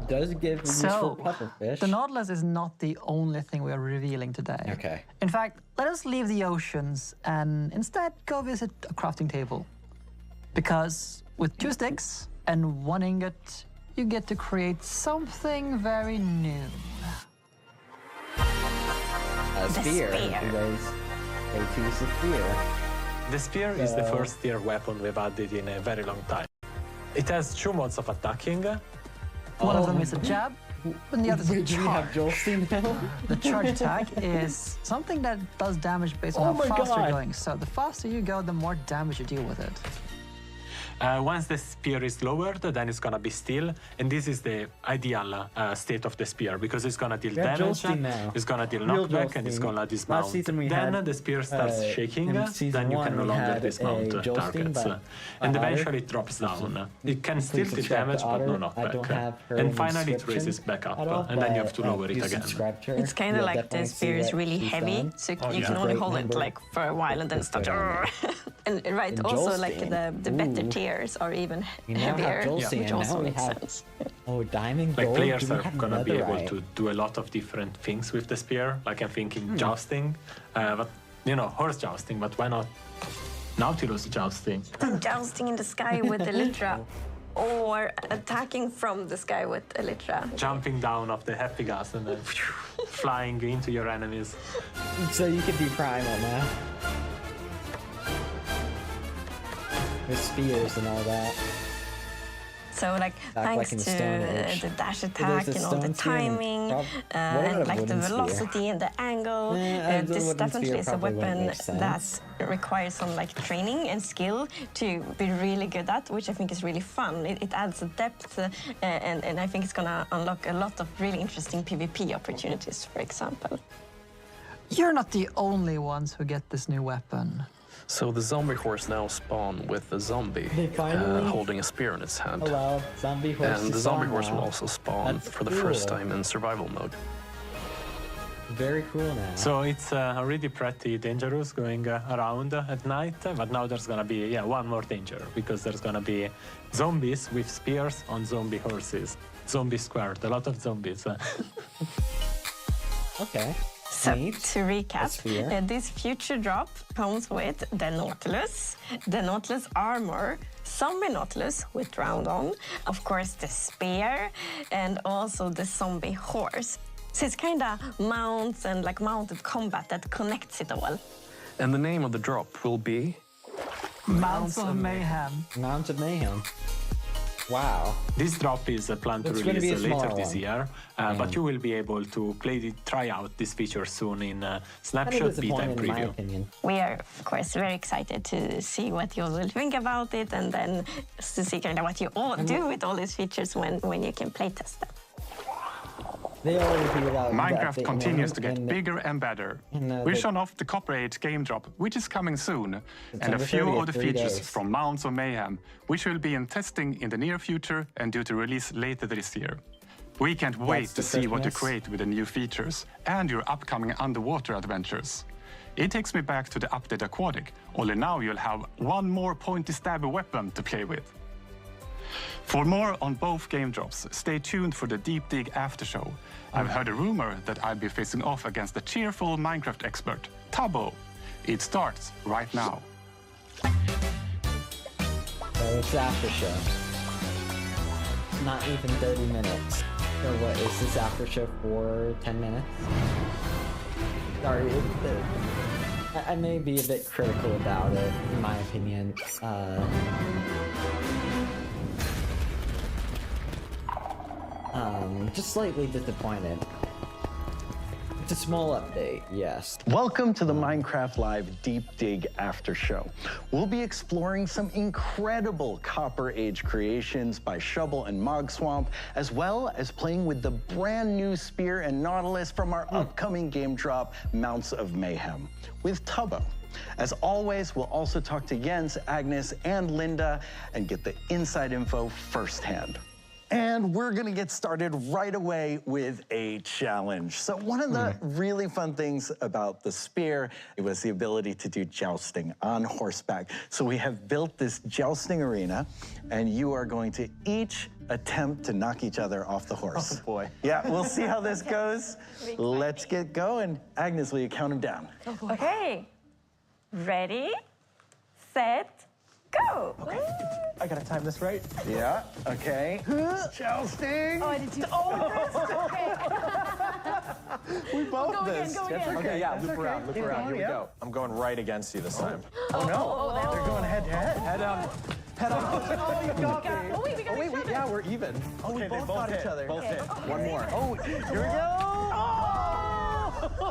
Does give useful pufferfish. The Nautilus is not the only thing we are revealing today. Okay. In fact, let us leave the oceans and instead go visit a crafting table. Because with 2 sticks and 1 ingot, you get to create something very new. A spear. Because they choose a spear. The spear is the first tier weapon we've added in a very long time. It has 2 modes of attacking. One of them is a jab, and the other is a charge. Do we have Jolstein now? The charge attack is something that does damage based on how fast you're going. So the faster you go, the more damage you deal with it. Once the spear is lowered, then it's gonna be still, and this is the ideal state of the spear because it's gonna deal damage, it's gonna deal knockback, and it's gonna dismount. Then the spear starts shaking, then you can no longer dismount targets, and eventually it drops down. It can still deal damage, but no knockback. And finally it raises back up, and then you have to lower it again. It's kind of like the spear is really heavy, so you can only hold it like for a while and then start. And right, also like the better tiers are even heavier, which also makes sense. Oh, diamond like gold. Players are gonna be able to do a lot of different things with the spear. Like I'm thinking jousting, but horse jousting. But why not Nautilus jousting? Jousting in the sky with Elytra, or attacking from the sky with Elytra. Jumping down off the happy gas and then flying into your enemies. So you could be primal now. With spears and all that. So like thanks to the dash attack and all the timing and like the velocity and the angle, this definitely is a weapon that requires some like training and skill to be really good at, which I think is really fun. It adds a depth and I think it's gonna unlock a lot of really interesting PvP opportunities, for example. You're not the only ones who get this new weapon. So the zombie horse now spawn with the zombie holding a spear in its hand. Hello, zombie horse. And the zombie horse will also spawn for the first time in survival mode. very cool now. So it's already pretty dangerous going around at night, but now there's gonna be one more danger because there's gonna be zombies with spears on zombie horses. Zombie squared, a lot of zombies. Okay. So to recap, this future drop comes with the Nautilus armor, zombie Nautilus with round on, of course the spear, and also the zombie horse. So it's kind of mounts and like mounted combat that connects it all. And the name of the drop will be? Mounts of Mayhem. Mounts of Mayhem. Wow. This drop is planned to release later this year, but you will be able to try out this feature soon in Snapshot Beta and Preview. We are, of course, very excited to see what you will think about it and then to see kind of what you all do with all these features when you can playtest them. Minecraft continues to get bigger and better. We've shown off the Copper Age game drop, which is coming soon, and a few of the features from Mounts of Mayhem, which will be in testing in the near future and due to release later this year. We can't wait to see what you create with the new features and your upcoming underwater adventures. It takes me back to the update Aquatic, only now you'll have one more pointy stabby weapon to play with. For more on both game drops, stay tuned for the Deep Dig after show. I've heard a rumor that I'll be facing off against the cheerful Minecraft expert, Tubbo. It starts right now. It's after show. Not even 30 minutes. So what, is this after show for 10 minutes? Sorry, I may be a bit critical about it, in my opinion. Just slightly disappointed. It's a small update, yes. Welcome to the Minecraft Live Deep Dig After Show. We'll be exploring some incredible Copper Age creations by Shovel and Mogswamp, as well as playing with the brand new Spear and Nautilus from our upcoming game drop, Mounts of Mayhem, with Tubbo. As always, we'll also talk to Jens, Agnes, and Linda and get the inside info firsthand. And we're gonna get started right away with a challenge. So one of the really fun things about the spear, it was the ability to do jousting on horseback. So we have built this jousting arena, and you are going to each attempt to knock each other off the horse. Oh boy. Yeah, we'll see how this goes. Let's get going. Agnes, will you count them down? Okay, ready, set, go. Okay. I gotta time this right. Yeah, okay. Jousting. Oh, I did too. We both missed. Okay, yeah, loop around, Here we go. I'm going right against you this time. Oh no, they're going head to head. Head on. Head on. Oh, you got me. Oh, wait, we got each other. Yeah, we're even. Oh, we both got each other. Both hit. One more. Oh, here we go.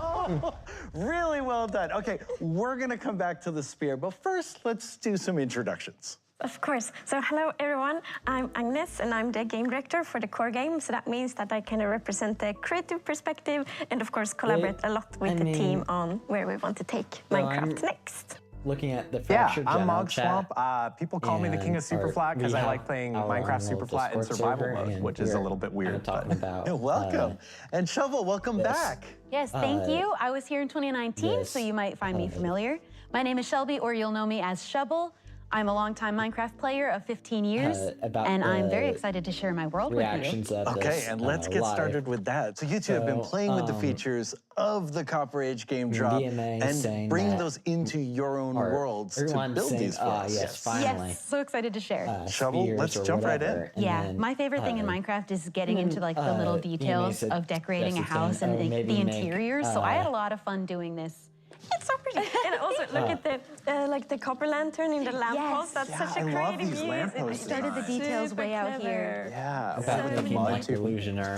Oh! Really well done. Okay, we're gonna come back to the spear, but first, let's do some introductions. Of course. So hello, everyone. I'm Agnes, and I'm the game director for the core game. So that means that I kind of represent the creative perspective and, of course, collaborate a lot with the team on where we want to take Minecraft next. Looking at the fractured I'm Mogswamp. People call me the king of Superflat because I like playing Minecraft Superflat in survival mode, which is a little bit weird. Welcome. And Shovel, welcome back. Yes, thank you. I was here in 2019, so you might find me familiar. My name is Shelby, or you'll know me as Shovel. I'm a longtime Minecraft player of 15 years, and I'm very excited to share my world with you. Okay, and let's get started with that. So you two have been playing with the features of the Copper Age game drop and bring those into your own worlds to build these for us. Yes, finally. Yes, so excited to share. Shovel, let's jump right in. Yeah, my favorite thing in Minecraft is getting into like the little details of decorating a house and the interiors. So I had a lot of fun doing this. It's so pretty. And also look at the like the copper lantern in the lamppost. That's such a creative use. It started the details way out here. Yeah, about making like illusioner.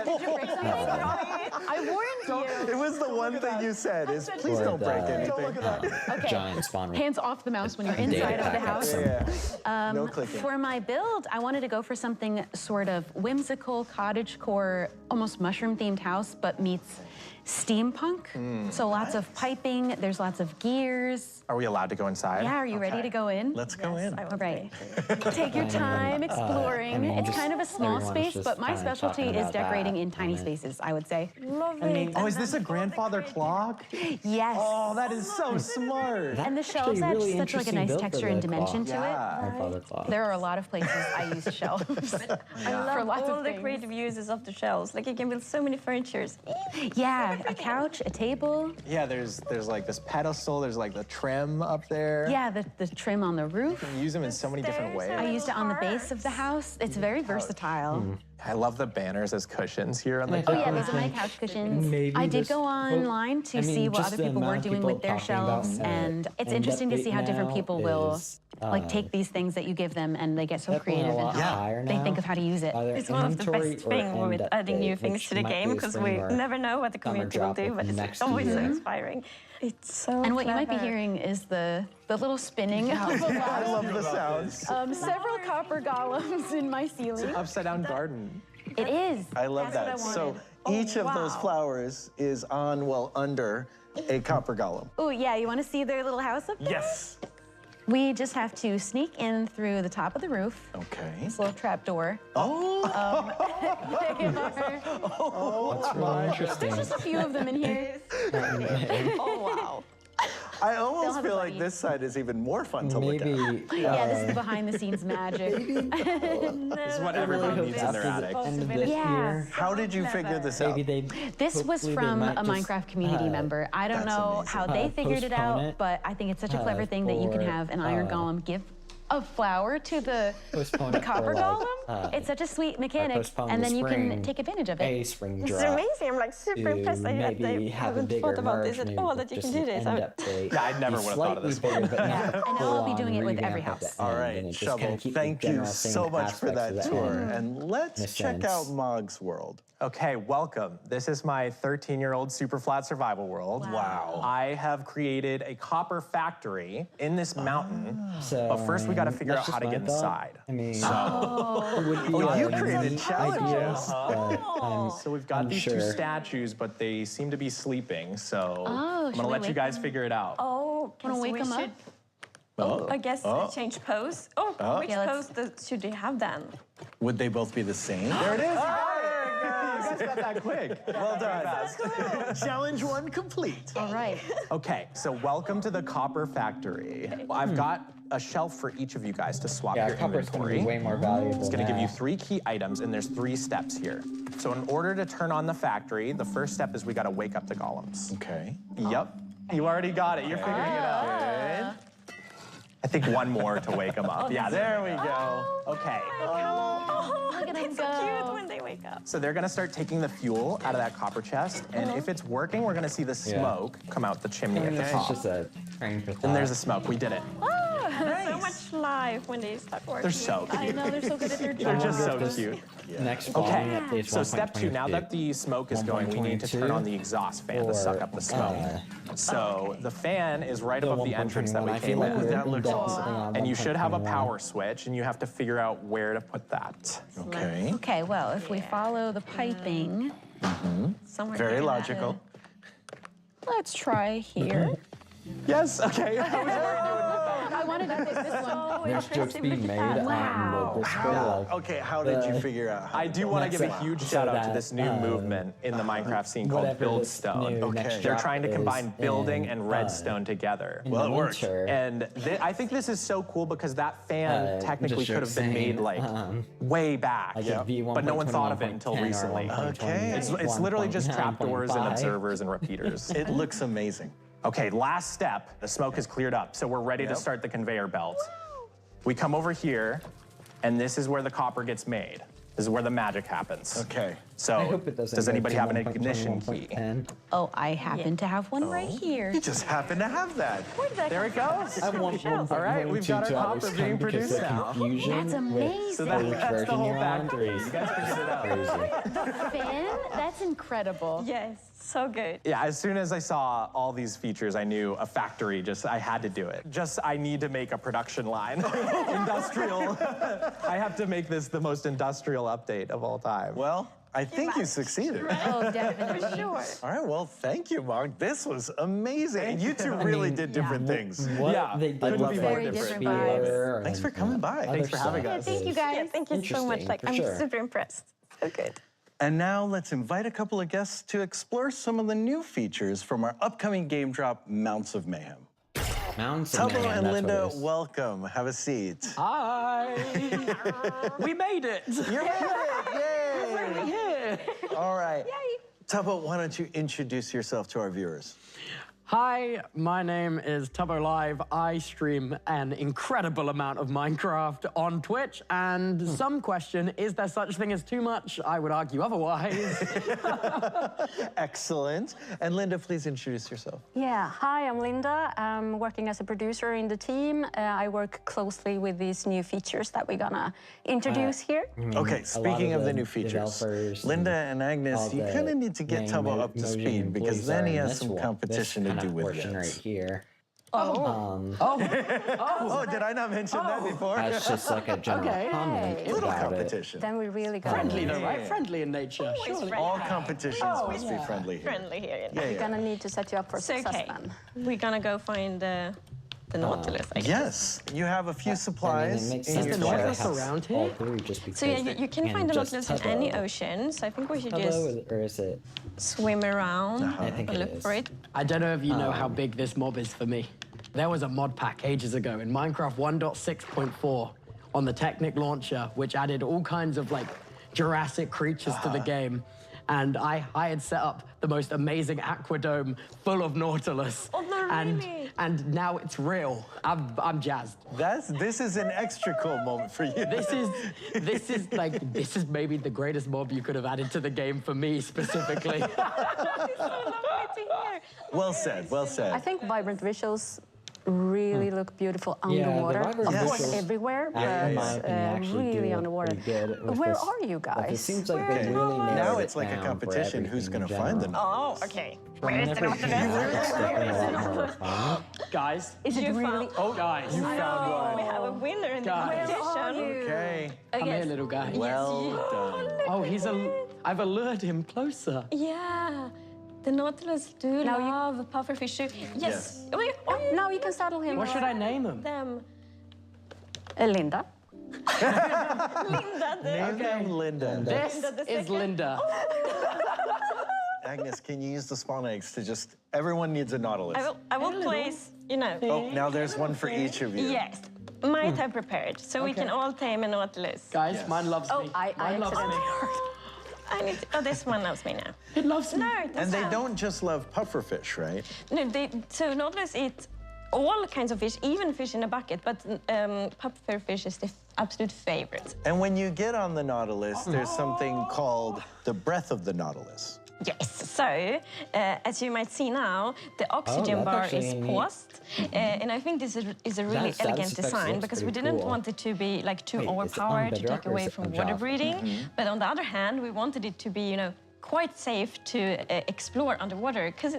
Did you break something? I warned you. It was the one thing you said is please don't break anything. Don't look at that. Okay. Giant spawn. Hands off the mouse when you're inside of the house. No clicking. For my build, I wanted to go for something sort of whimsical, cottagecore, almost mushroom-themed house, but meets steampunk. So lots of pipe mapping. There's lots of gears. Are we allowed to go inside? Yeah, are you ready to go in? Let's go in. All right. Take your time exploring. It's kind of a small space, but my specialty is decorating in tiny spaces, I would say. Love it. Oh, is this a grandfather clock? Yes. Oh, that is so smart. And the shelves add such like a nice texture and dimension to it. There are a lot of places I use shelves. I love all the creative uses of the shelves. Like you can build so many furnitures. Yeah, a couch, a table. Yeah, there's like this pedestal, there's like the trim up there. Yeah, the trim on the roof. You can use them in so many different ways. I used it on the base of the house. It's very versatile. I love the banners as cushions here on the couch. Oh yeah, those are my couch cushions. I did go online to see what other people were doing with their shelves, and it's interesting to see how different people will like take these things that you give them, and they get so creative and how they think of how to use it. It's one of the best things with adding new things to the game, because we never know what the community will do, but it's always so inspiring. It's so And what you might be clever. hearing is the little spinning of a lot I love the sounds. several copper golems in my It's ceiling. an upside down garden. It is. I love That's that. what I So wanted. each of those flowers is on, well, under a copper golem. Oh yeah, you want to see their little house up there? Yes. We just have to sneak in through the top of the roof. Okay. This little trap door. Oh. That's really interesting. There's just a few of them in here. Oh, wow. I almost feel like this side is even more fun to look at. Yeah, this is the behind-the-scenes magic. This is what everybody needs in their attic. Yeah. How did you figure this out? This was from a Minecraft community member. I don't know how they figured it out, but I think it's such a clever thing that you can have an iron golem give a flower to the copper golem. It's such a sweet mechanic, and then you can take advantage of it. A spring It's drop. amazing. I'm like super impressed that they haven't thought about this at all, that you can do this. Yeah, I never would have thought of this before. And now I'll be doing it with every house. All right, Shovel, thank you so much for that tour. And let's check out Mog's world. Okay, welcome. This is my 13-year-old super flat survival world. Wow. I have created a copper factory in this mountain. But first we got to figure out how to get inside. I mean, you created challenges. So we've got these two statues, but they seem to be sleeping. So I'm gonna let you guys figure it out. Oh, Wanna wake them up? Oh, I guess change pose. Oh, which pose should they have then? Would they both be the same? There it is. You guys got that quick. Well done. Challenge 1 complete. All right. Okay, so welcome to the copper factory. I've got a shelf for each of you guys to swap your copper's inventory. gonna be way more valuable. It's gonna give you 3 key items, and there's 3 steps here. So in order to turn on the factory, the first step is we gotta wake up the golems. Okay. Yep. You already got it. You're figuring it out. Good. I think one more to wake them up. Yeah, there we go. Okay. Look at them so cute when they wake up. So they're gonna start taking the fuel out of that copper chest, and if it's working, we're gonna see the smoke come out the chimney at the top. It's just a And there's the smoke. We did it. So much life when they start working. They're so cute. I know, they're so good at their They're job. just so cute. Next Okay, so step 2, now that the smoke is going, we need to turn on the exhaust fan to suck up the smoke. So the fan is right above the entrance that we came in. That looks awesome. And you should have a power switch, and you have to figure out where to put that. Okay. Okay, well, if we follow the piping, somewhere Very here, logical. let's try here. Yes, okay. I wanted to pick this one. There's jokes being made on the Discord. Okay, how did you figure out? I do want to give a huge shout out to this new movement in the Minecraft scene called Buildstone. They're trying to combine building and redstone together. Well, it works. And I think this is so cool because that fan technically could have been made like way back, but no one thought of it until recently. Okay. It's literally just trapdoors and observers and repeaters. It looks amazing. Okay, last step. The smoke has cleared up, so we're ready to start the conveyor belt. We come over here, and this is where the copper gets made. This is where the magic happens. Okay. So, does anybody have an ignition key? Oh, I happen to have one right here. You just happen to have that. There it goes. All right, we've got our copper being produced now. That's amazing. So that's the whole factory. You guys figured it out. The fin? That's incredible. Yes, so good. Yeah, as soon as I saw all these features, I knew a factory, I had to do it. I need to make a production line. Industrial. I have to make this the most industrial update of all time. Well, I think you succeeded. Oh, definitely. For sure. All right, well, thank you, Mark. This was amazing. And you two really did different things. What they did love with very the different spear Thanks for and, coming by. other Thanks for having stuff us. Thank you is guys. Yeah, thank you so much. interesting, Like, for I'm sure. super impressed. So good. And now let's invite a couple of guests to explore some of the new features from our upcoming game drop, Mounts of Mayhem. Mounts of Tubbo Mayhem, and that's Linda, what it is. welcome. Have a seat. Hi. We made it. You're right. Yay. Yeah. All right. Tubbo, why don't you introduce yourself to our viewers? Hi, my name is Tubbo Live. I stream an incredible amount of Minecraft on Twitch, and some question, is there such thing as too much? I would argue otherwise. Excellent. And Linda, please introduce yourself. Yeah, hi, I'm Linda. I'm working as a producer in the team. I work closely with these new features that we're gonna introduce here. Okay, speaking of the new features, Linda and Agnes, you kind of need to get Tubbo up to speed because then he has some competition to do with this. Right here. Oh, did I not mention that before? That's just like a general comment Little about competition. Then we really got Friendly though, right? Friendly in nature. Surely. All competitions must be friendly here. Friendly here. We're gonna need to set you up for So, success okay. then. We're gonna go find the Nautilus, I guess. Yes, you have a few supplies in your the Nautilus chest. around here? All three just because So yeah, you can find the just Nautilus in any ocean, so I think we should Tubbo, just or is it? swim around I think and it look is. for it. I don't know if you know how big this mob is for me. There was a mod pack ages ago in Minecraft 1.6.4 on the Technic launcher, which added all kinds of like Jurassic creatures to the game. And I had set up the most amazing aquadome full of Nautilus. Oh, no, really? And now it's real. I'm jazzed. This is an extra cool moment for you. This is maybe the greatest mob you could have added to the game for me specifically. Well said, well said. I think vibrant visuals really look beautiful underwater. vibrant Of course, visuals, everywhere, in my but opinion, actually really do underwater. pretty good with Where this. are you Like, guys? it seems like Where they really narrowed Now it it's like a down for competition. Who's everything going to in find the general. Nautilus? Oh, okay. Where's the Nautilus? Guys. Is it really? Oh, guys. You found one. We have a winner in the Guys. competition. Okay. Come here, little guy. Well done. Oh, I've allured him closer. Yeah. The Nautilus do love pufferfish too. Yes. Wait, Now you can saddle him. What should I name him? them. Linda. Linda. Name them Linda. This Linda the is second. Linda. Agnes, can you use the spawn eggs to just... Everyone needs a Nautilus. I will place, you know. Oh, now there's one for each of you. Yes. Might have prepared, so we can all tame a Nautilus. Guys, Yes. mine loves me. I Mine loves me. I need to, this one loves me now. It loves me. No, it And they doesn't. don't just love pufferfish, right? No, so Nautilus eat all kinds of fish, even fish in a bucket, but pufferfish is the absolute favorite. And when you get on the Nautilus, there's something called the breath of the Nautilus. Yes, so as you might see now, the oxygen that's bar actually is neat. paused. And I think this is a really That elegant status effect design looks because we pretty didn't cool. want it to be like too Wait, is it on overpowered to Bedrock take or away is it from on water Java? breathing. But on the other hand, we wanted it to be, you know, quite safe to explore underwater because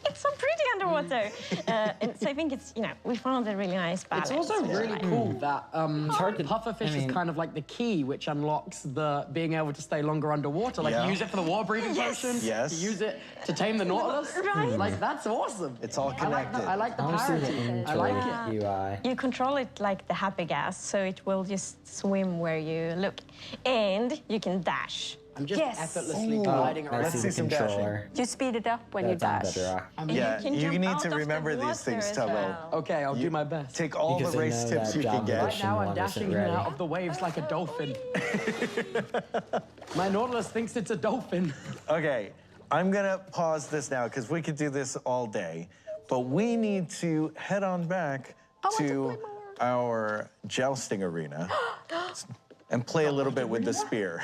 it's so pretty underwater. And so I think it's, you know, we found a really nice balance. It's also really cool that pufferfish I mean- is kind of like the key which unlocks the being able to stay longer underwater. Like Yeah. you use it for the water breathing Yes. potion. Yes. You use it to tame the Nautilus. Right. Like that's awesome. It's all connected. I like the I want to see the parity. I like it. UI. You control it like the happy gas, so it will just swim where you look. And you can dash. I'm just Yes. effortlessly gliding I around. Let's see see the some dashing. controller. You speed it up when you That's on dash. Bedrock. And Yeah, can you jump need out to of the remember these water things, as Tubbo. well. Okay, I'll do my best. Take all Because the they race know tips that you can Java get. Edition Now I'm one dashing isn't in and ready. out of the waves like a dolphin. My Nautilus thinks it's a dolphin. Okay, I'm gonna pause this now because we could do this all day, but we need to head on back to our jousting arena and play a little bit with the spear.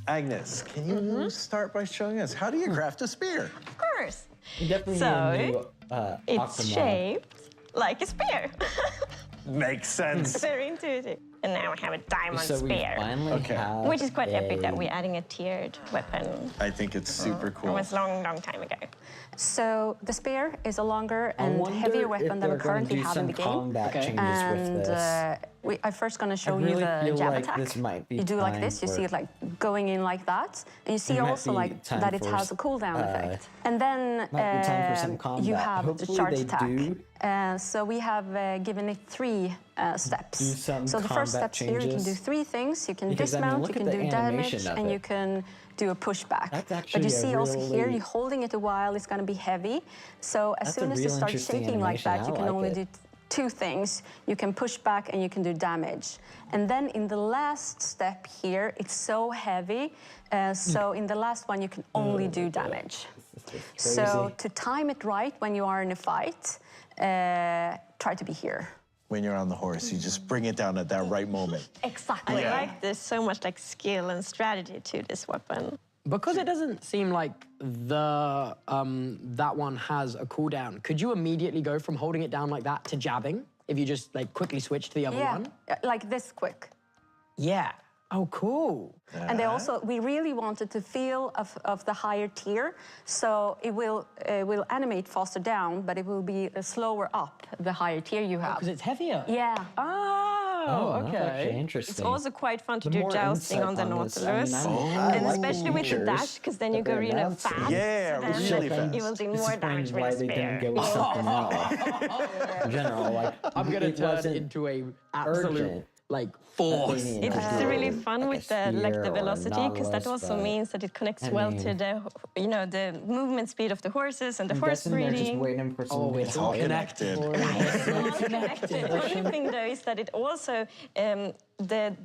Agnes, can you start by showing us how do you craft a spear? Of course. You definitely So, need a new It's Octomod. shaped like a spear. Makes sense. Very intuitive. And now we have a diamond So we spear. finally have Which is quite epic that a- we're adding a tiered weapon. I think it's super It cool. was long time ago. So the spear is a longer I and wonder heavier if weapon than they're we gonna currently do have some in the game. combat changes with And this. I'm first going to show really you the feel jab like attack. this might be you do like time this, you for- see it like going in like that. And you see It might also be like time that it for has a cooldown effect. And then might be time for some combat. you have the Hopefully charge they attack. do. So we have given it 3 steps. Do some So the first combat steps here, you can do changes. 3 things. You can Because, I mean, dismount, look you at can the do damage, animation of and it. you can do a pushback. That's But actually you a see also here, really- you're holding it a while, it's going to be heavy. So as That's soon a as it real starts interesting shaking like animation. that, you I can like only it. do 2 things. You can push back and you can do damage. And then in the last step here, it's so heavy. So in the last one, you can only do damage. So crazy. to time it right when you are in a fight, try to be here. When you're on the horse, you just bring it down at that right moment. Exactly. I like there's so much like skill and strategy to this weapon. Because it doesn't seem like the that one has a cooldown, could you immediately go from holding it down like that to jabbing if you just like quickly switch to the other one? Like this quick. Yeah. Oh, cool. And they also, we really wanted to feel of the higher tier, so it will animate faster down, but it will be slower up the higher tier you have. Because it's heavier. Yeah. Oh, that's actually interesting. It's also quite fun to The do more jousting insight on the on this, Nautilus. I mean, I And like especially with the features dash, because then you that go they're really announcing. fast. Yeah, so then, really like, fast. you will do This more explains damage why with a they didn't spear. go with something else. In general, like I'm gonna it turn wasn't into a absolute urgent. like force. They needed It's to do really fun with the like spear the or velocity, because that Nautilus, also but, means that it connects I well to mean, the the movement speed of the horses and the I'm horse guessing they're just breeding. waiting for some Oh, it's all connected. It's all connected. The only thing though is that it also the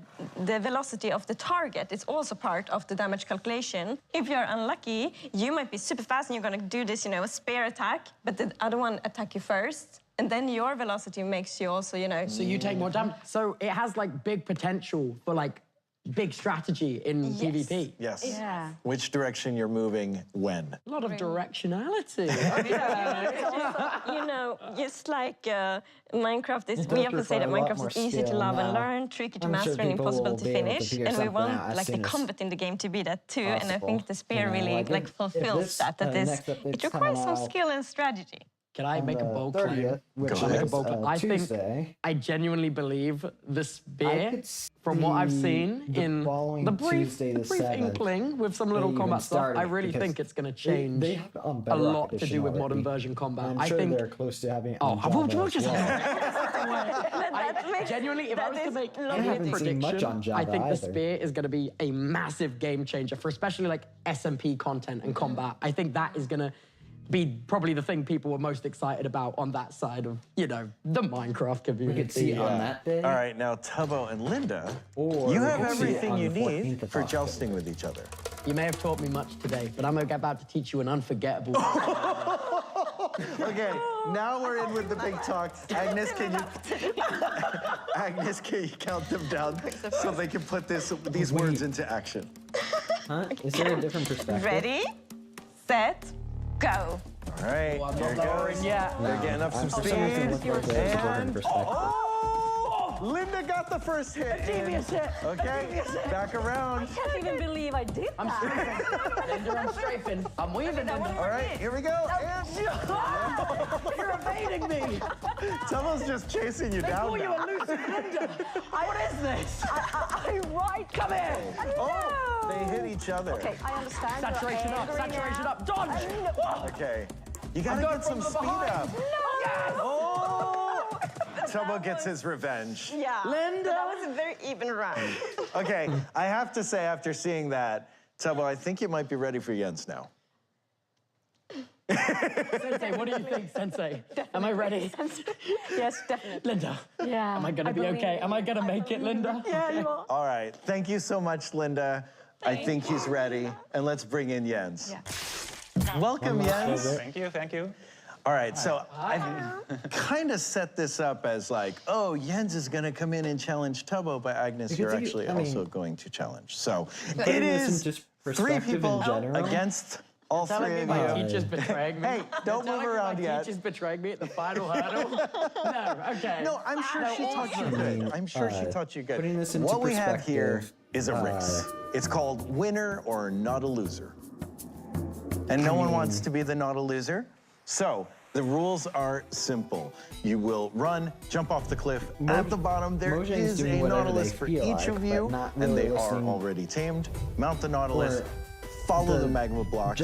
velocity of the target is also part of the damage calculation. If you're unlucky, you might be super fast and you're gonna do this, spear attack, but the other one attack you first. And then your velocity makes you also, So you take more damage. So it has like big potential for like big strategy in PvP. Yes. Yeah. Which direction you're moving when? A lot of directionality. Just like Minecraft is, we often say that Minecraft is easy to love and learn, tricky to master, and impossible to finish. And we want like the combat in the game to be that too. And I think the spear really like fulfills that. It requires some skill and strategy. Can I make a bold claim? I genuinely believe the spear, from what I've seen in the brief inkling with some little combat stuff, I really think it's going to change a lot to do with modern version combat. I'm sure they're close to having it on Java as well. Genuinely, if I was to make any prediction, I think the spear is going to be a massive game changer for especially like SMP content and combat. I think that is going to be probably the thing people were most excited about on that side of, the Minecraft community. We could see on that day. All right, now Tubbo and Linda, you have everything you need for jousting with each other. You may have taught me much today, but I'm about to teach you an unforgettable. Okay, now we're in with the big talk. Agnes, can you count them down so they can put these words into action? Huh? Is there a different perspective? Ready, set, go. All right, I'm here not lowering goes. yet. They're getting up some speed. And Linda got the first hit. Devious hit. Okay, back around. I can't even believe I did that. I'm strafing. Linda, I'm strafing. I'm weaving. All right, here we go. You're evading me. Tubbo's just chasing you down Call you now. elusive Linda. What is this? Come here. Oh, they hit each other. Okay, I understand. Saturation up, dodge. Okay, you gotta get some speed up. Oh! Tubbo gets his revenge. Yeah. Linda. That was a very even round. Okay, I have to say, after seeing that, Tubbo, I think you might be ready for Jens now. Sensei, what do you think, Sensei? Am I ready? Yes, definitely. Linda. Yeah. Am I gonna be okay? Am I gonna make it, Linda? Yeah, you are. All right, thank you so much, Linda. I think he's ready, and let's bring in Jens. Yeah. Welcome, Jens. Thank you, thank you. All right, so I've kind of set this up as like, oh, Jens is gonna come in and challenge Tubbo, but Agnes, you're actually also going to challenge. So it is 3 people against all 3 of you. My teacher's betraying me. Hey, don't move around yet. My teacher's betraying me at the final hurdle. No, okay. No, I'm sure she taught you good. I'm sure she taught you good. Putting this into what we have here is a perspective, race. It's called winner or not a loser. And no one wants to be the not a loser. So The rules are simple. You will run, jump off the cliff. At the bottom, there is a Nautilus for each of you, and they are already tamed. Mount the Nautilus, follow the magma blocks,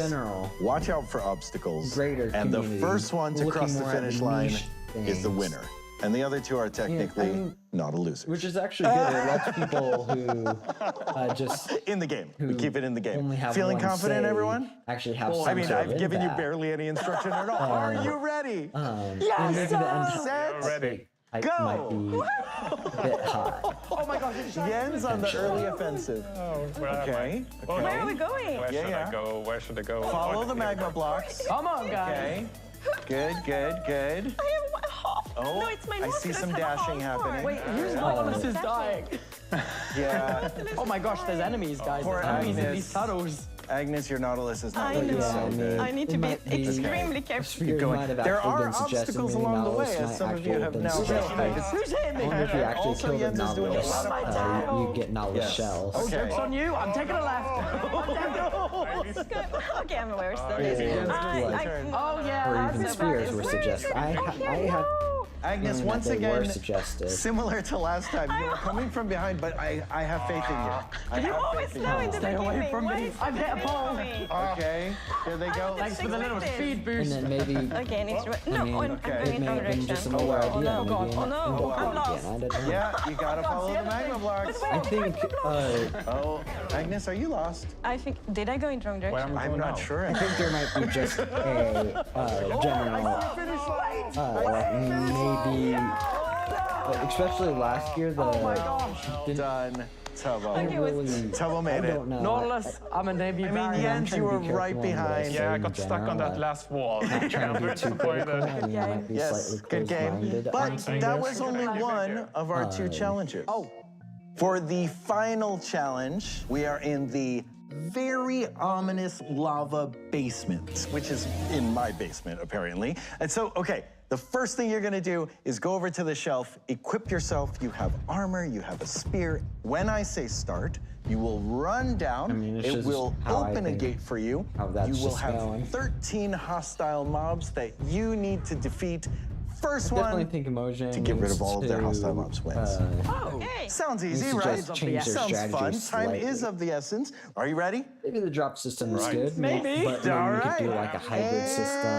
watch out for obstacles, and the first one to cross the finish line is the winner. And the other two are technically not a loser. Which is actually good. It lets people who just... In the game. We keep it in the game. Have Feeling confident, everyone? Actually have some I mean, sort of I've given you impact. barely any instruction at all. Are you ready? Yes! Set, ready. Go! Might be a bit hot. Oh my gosh, Yen's on the early offensive. Okay. Where are we going? Where should I go? Where should I go? Follow the magma blocks. Come on, guys. Okay. Good, good, good. Oh, No, it's my I see some dashing happening. Wait, whose Nautilus is dying? Yeah. Oh my gosh, there's enemies, guys. Poor There's enemies in Agnes. these tunnels. Agnes, your Nautilus is not I looking know. so good. I need to be extremely careful. Keep going. There are obstacles along the way, as some of you have now recognized. Who's hitting me? Only if you actually Also, kill the Jens is doing a Nautilus, lot of you get Nautilus shells. Oh, joke's on you. I'm taking a left. Okay, I'm aware still. Oh, yeah. Or even spears were suggested. I have Agnes, feeling once that they were again, suggested. similar to last time, you were coming from behind, but I have faith in you. I You have always faith in know you. in the Stay away beginning. from Why me. is I've hit a it pole. me? Okay, here they go. Thanks for the little speed boost. And then maybe... Okay, I need to... No, I mean, I'm it going in may wrong have been just direction. an old idea. Oh no, maybe oh no, I'm lost. I don't know. Yeah, you gotta follow the magma blocks. I think... Oh, Agnes, are you lost? I think... Did I go in wrong direction? I'm not sure. I think there might be just a general... maybe... especially last year, the... Oh my gosh. Done. Tubbo. Really, Tubbo made I it. don't know. Nautilus, I'm a Navy I mean, Jens, you were right behind. Yeah, I got stuck on that last wall. Not trying to be too critical, and you might be Yes, slightly good game. closed-minded But on some that of was this. only one of our two challenges. For the final challenge, we are in the very ominous lava basement, which is in my basement, apparently. And so, okay, the first thing you're gonna do is go over to the shelf, equip yourself. You have armor, you have a spear. When I say start, you will run down. It will open a gate for you. You will have 13 hostile mobs that you need to defeat. First one think to get rid of all of their hostile mobs wins. Sounds easy, right? Sounds fun. Time is of the essence. Are you ready? Maybe the drop system is good. Maybe. But maybe All we could right. do like a hybrid system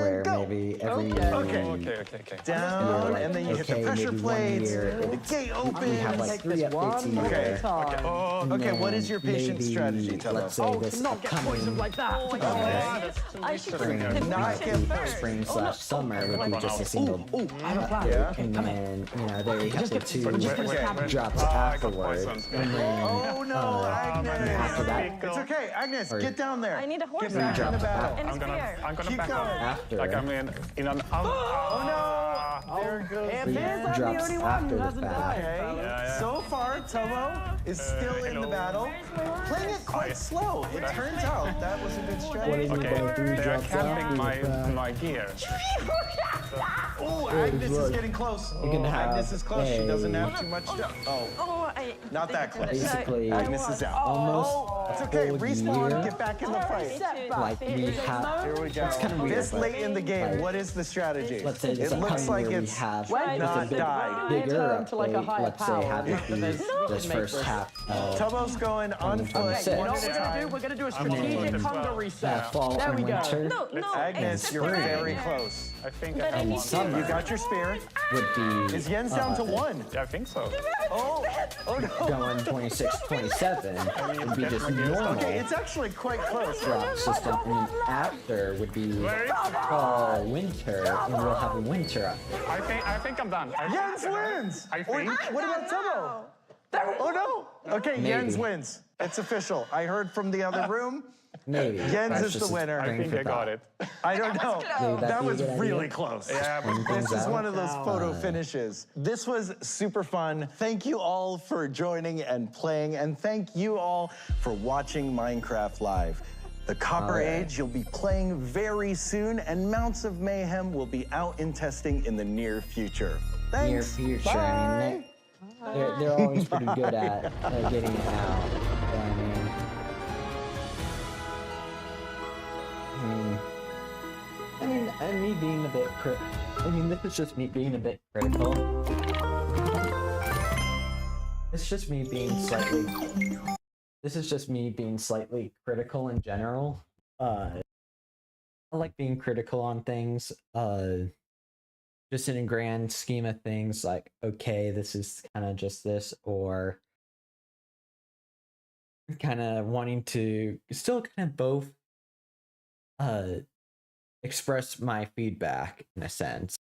where maybe every... Okay. Down, and then you hit the pressure plates, the gate opens. We have like 3 updates a year. Okay, what is your patient strategy? Tell Let's us. say this Not get poisoned like that. I should spring/summer would be just a single Yeah. and then, you know, there you have the 2 drops afterwards. And then, Oh no, Agnes! after that, It's okay, Agnes, get down there. I need a horse Get back in the battle. and a spear. I'm gonna Keep back going. up. after, Like I'm in an... Oh no! There goes It the appears I'm the drops only one after who the hasn't fact. died. Okay, so far, Tubbo is still in the battle. Playing it quite slow. It turns out that was a good strategy. Okay, they are camping my gear. Oh, Agnes is getting close. You can have Agnes is close. She doesn't have too much to... Oh, Oh, not that close. basically, Agnes is out. almost It's a okay. whole Respawn. year. Get back in the fight. Like we have, Here we go. it's kind of weird. This but, late in the game, like, what is the strategy? let's say this It looks upcoming like year it's we have Wait, not it's a died. bigger Turn to like a update. higher Let's say power. have it be There's- this first half of Tubbo's going on foot, six. one You know at what a we're gonna do? time. We're gonna do a strategic hunger reset. fall There and we go. winter. No, Agnes, you're separate. very close. I think But I need to... summer You got your spear. would be Is Jens down to 1? Yeah, I think so. Oh no. going 26, 27 would be just normal Okay, it's actually quite close. drop system, and then after would be fall, winter, and we'll have a winter update. I think I'm done. Jens wins! I Or, think. what about Tubbo? Oh no! Okay, Maybe. Jens wins. It's official. I heard from the other room. Maybe. Jens That's is just the a winner. I grain think for I got thought. it. I don't know. Maybe that'd That be a was good idea. really close. Yeah, but This is out. one of those photo finishes. This was super fun. Thank you all for joining and playing, and thank you all for watching Minecraft Live. The Copper Age you'll be playing very soon, and Mounts of Mayhem will be out in testing in the near future. Near Thanks. future. Bye. I mean, they're always pretty good at getting it out. So, I mean, I need being a bit I mean, this is just me being a bit critical. It's just me being slightly... This is just me being slightly critical in general. I like being critical on things. Just in a grand scheme of things, like, okay, this is kind of just this, or kind of wanting to still kind of both express my feedback in a sense.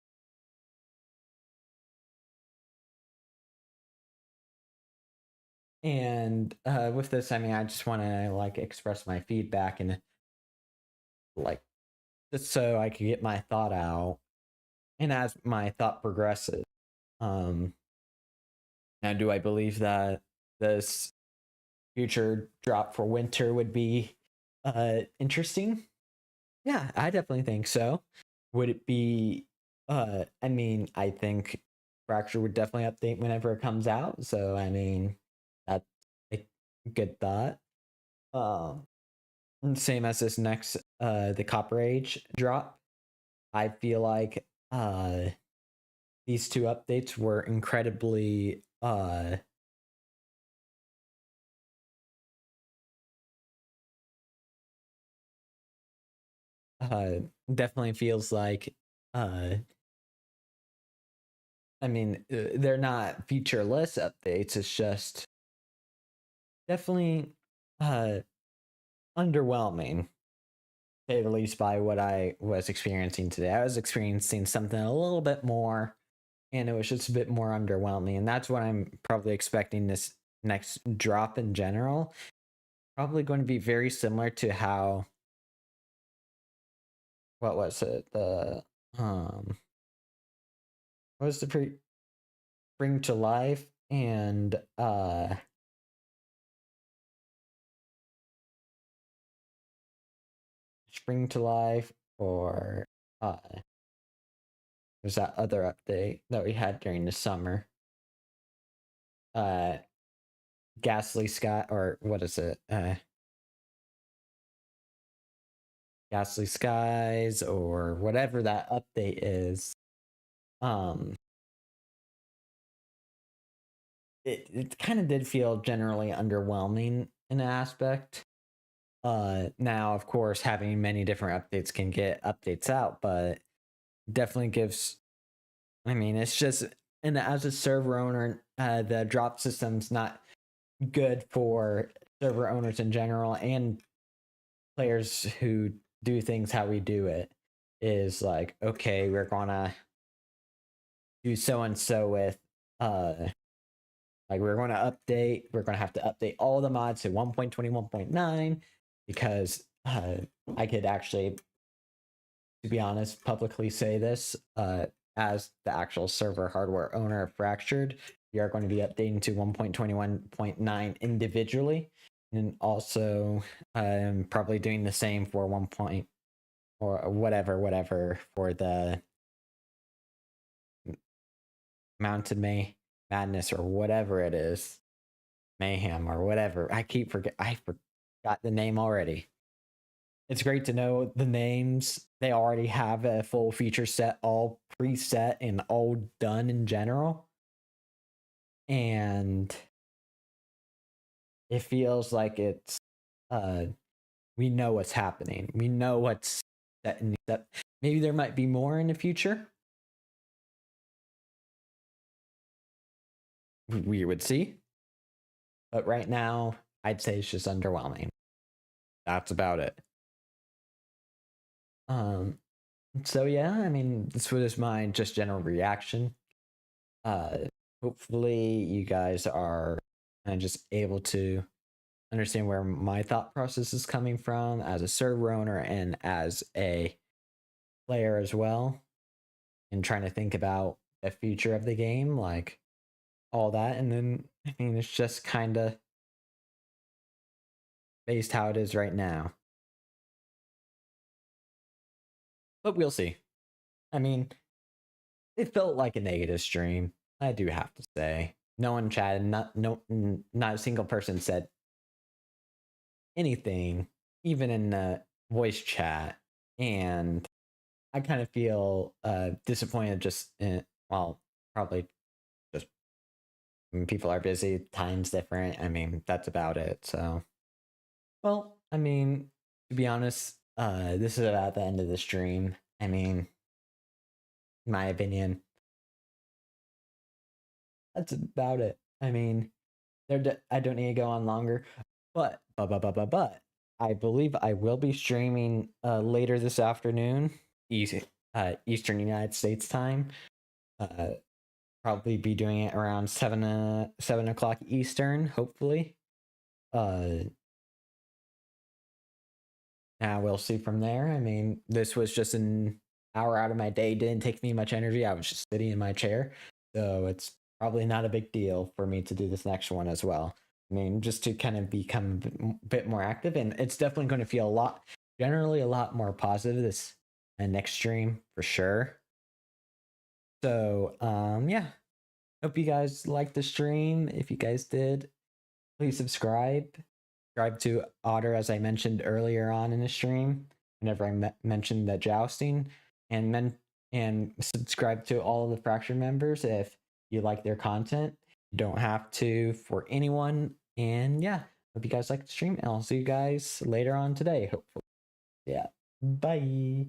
And with this, I mean, I just want to like express my feedback and like just so I can get my thought out. And as my thought progresses, now do I believe that this future drop for winter would be interesting? Yeah, I definitely think so. Would it be I mean, I think Fracture would definitely update whenever it comes out, so I mean that's a good thought. Same as this next the Copper Age drop. I feel like these two updates were incredibly definitely feels like I mean they're not featureless updates, it's just definitely underwhelming, to say the least, by what I was experiencing today. I was experiencing something a little bit more, and it was just a bit more underwhelming, and that's what I'm probably expecting this next drop in general. Probably going to be very similar to how, what was it, the what was the Bring to Life and Spring to Life, or there's that other update that we had during the summer. Ghastly Sky, or what is it? Ghastly Skies, or whatever that update is. It kind of did feel generally underwhelming in an aspect. Now, of course, having many different updates can get updates out, but definitely gives, I mean, it's just, and as a server owner, the drop system's not good for server owners in general and players who do things how we do it. Is like, okay, we're gonna do so and so with like we're going to have to update all the mods to 1.21.9 because I could actually, to be honest, publicly say this as the actual server hardware owner of Fractured. We are going to be updating to 1.21.9 individually, and also probably doing the same for 1. Or whatever for the Mountain Madness or whatever it is, Mayhem or whatever. I forgot the name already. It's great to know the names. They already have a full feature set, all preset and all done in general. And it feels like it's we know what's happening. We know what's set in the step. Maybe there might be more in the future. We would see. But right now, I'd say it's just underwhelming. That's about it. So yeah, I mean, this was my just general reaction. Hopefully you guys are just able to understand where my thought process is coming from as a server owner and as a player as well, and trying to think about the future of the game, like all that. And then, I mean, it's just kind of based how it is right now. But we'll see. I mean, it felt like a negative stream, I do have to say. No one chatted, not a single person said anything, even in the voice chat. And I kind of feel disappointed just well, probably just when people are busy, time's different. I mean, that's about it. So, well, I mean, to be honest, this is about the end of the stream. I mean, in my opinion, that's about it. I mean, I don't need to go on longer, but I believe I will be streaming later this afternoon, Eastern United States time. Probably be doing it around 7 o'clock Eastern, hopefully. Now we'll see from there. I mean, this was just an hour out of my day. Didn't take me much energy. I was just sitting in my chair, so it's probably not a big deal for me to do this next one as well. I mean, just to kind of become a bit more active, and it's definitely going to feel generally a lot more positive this next stream for sure. So, yeah, hope you guys liked the stream. If you guys did, please subscribe. Subscribe to Otter, as I mentioned earlier on in the stream, whenever I mentioned that jousting, and subscribe to all of the Fractured members if you like their content. You don't have to for anyone. And yeah, hope you guys like the stream, and I'll see you guys later on today, hopefully. Yeah, bye.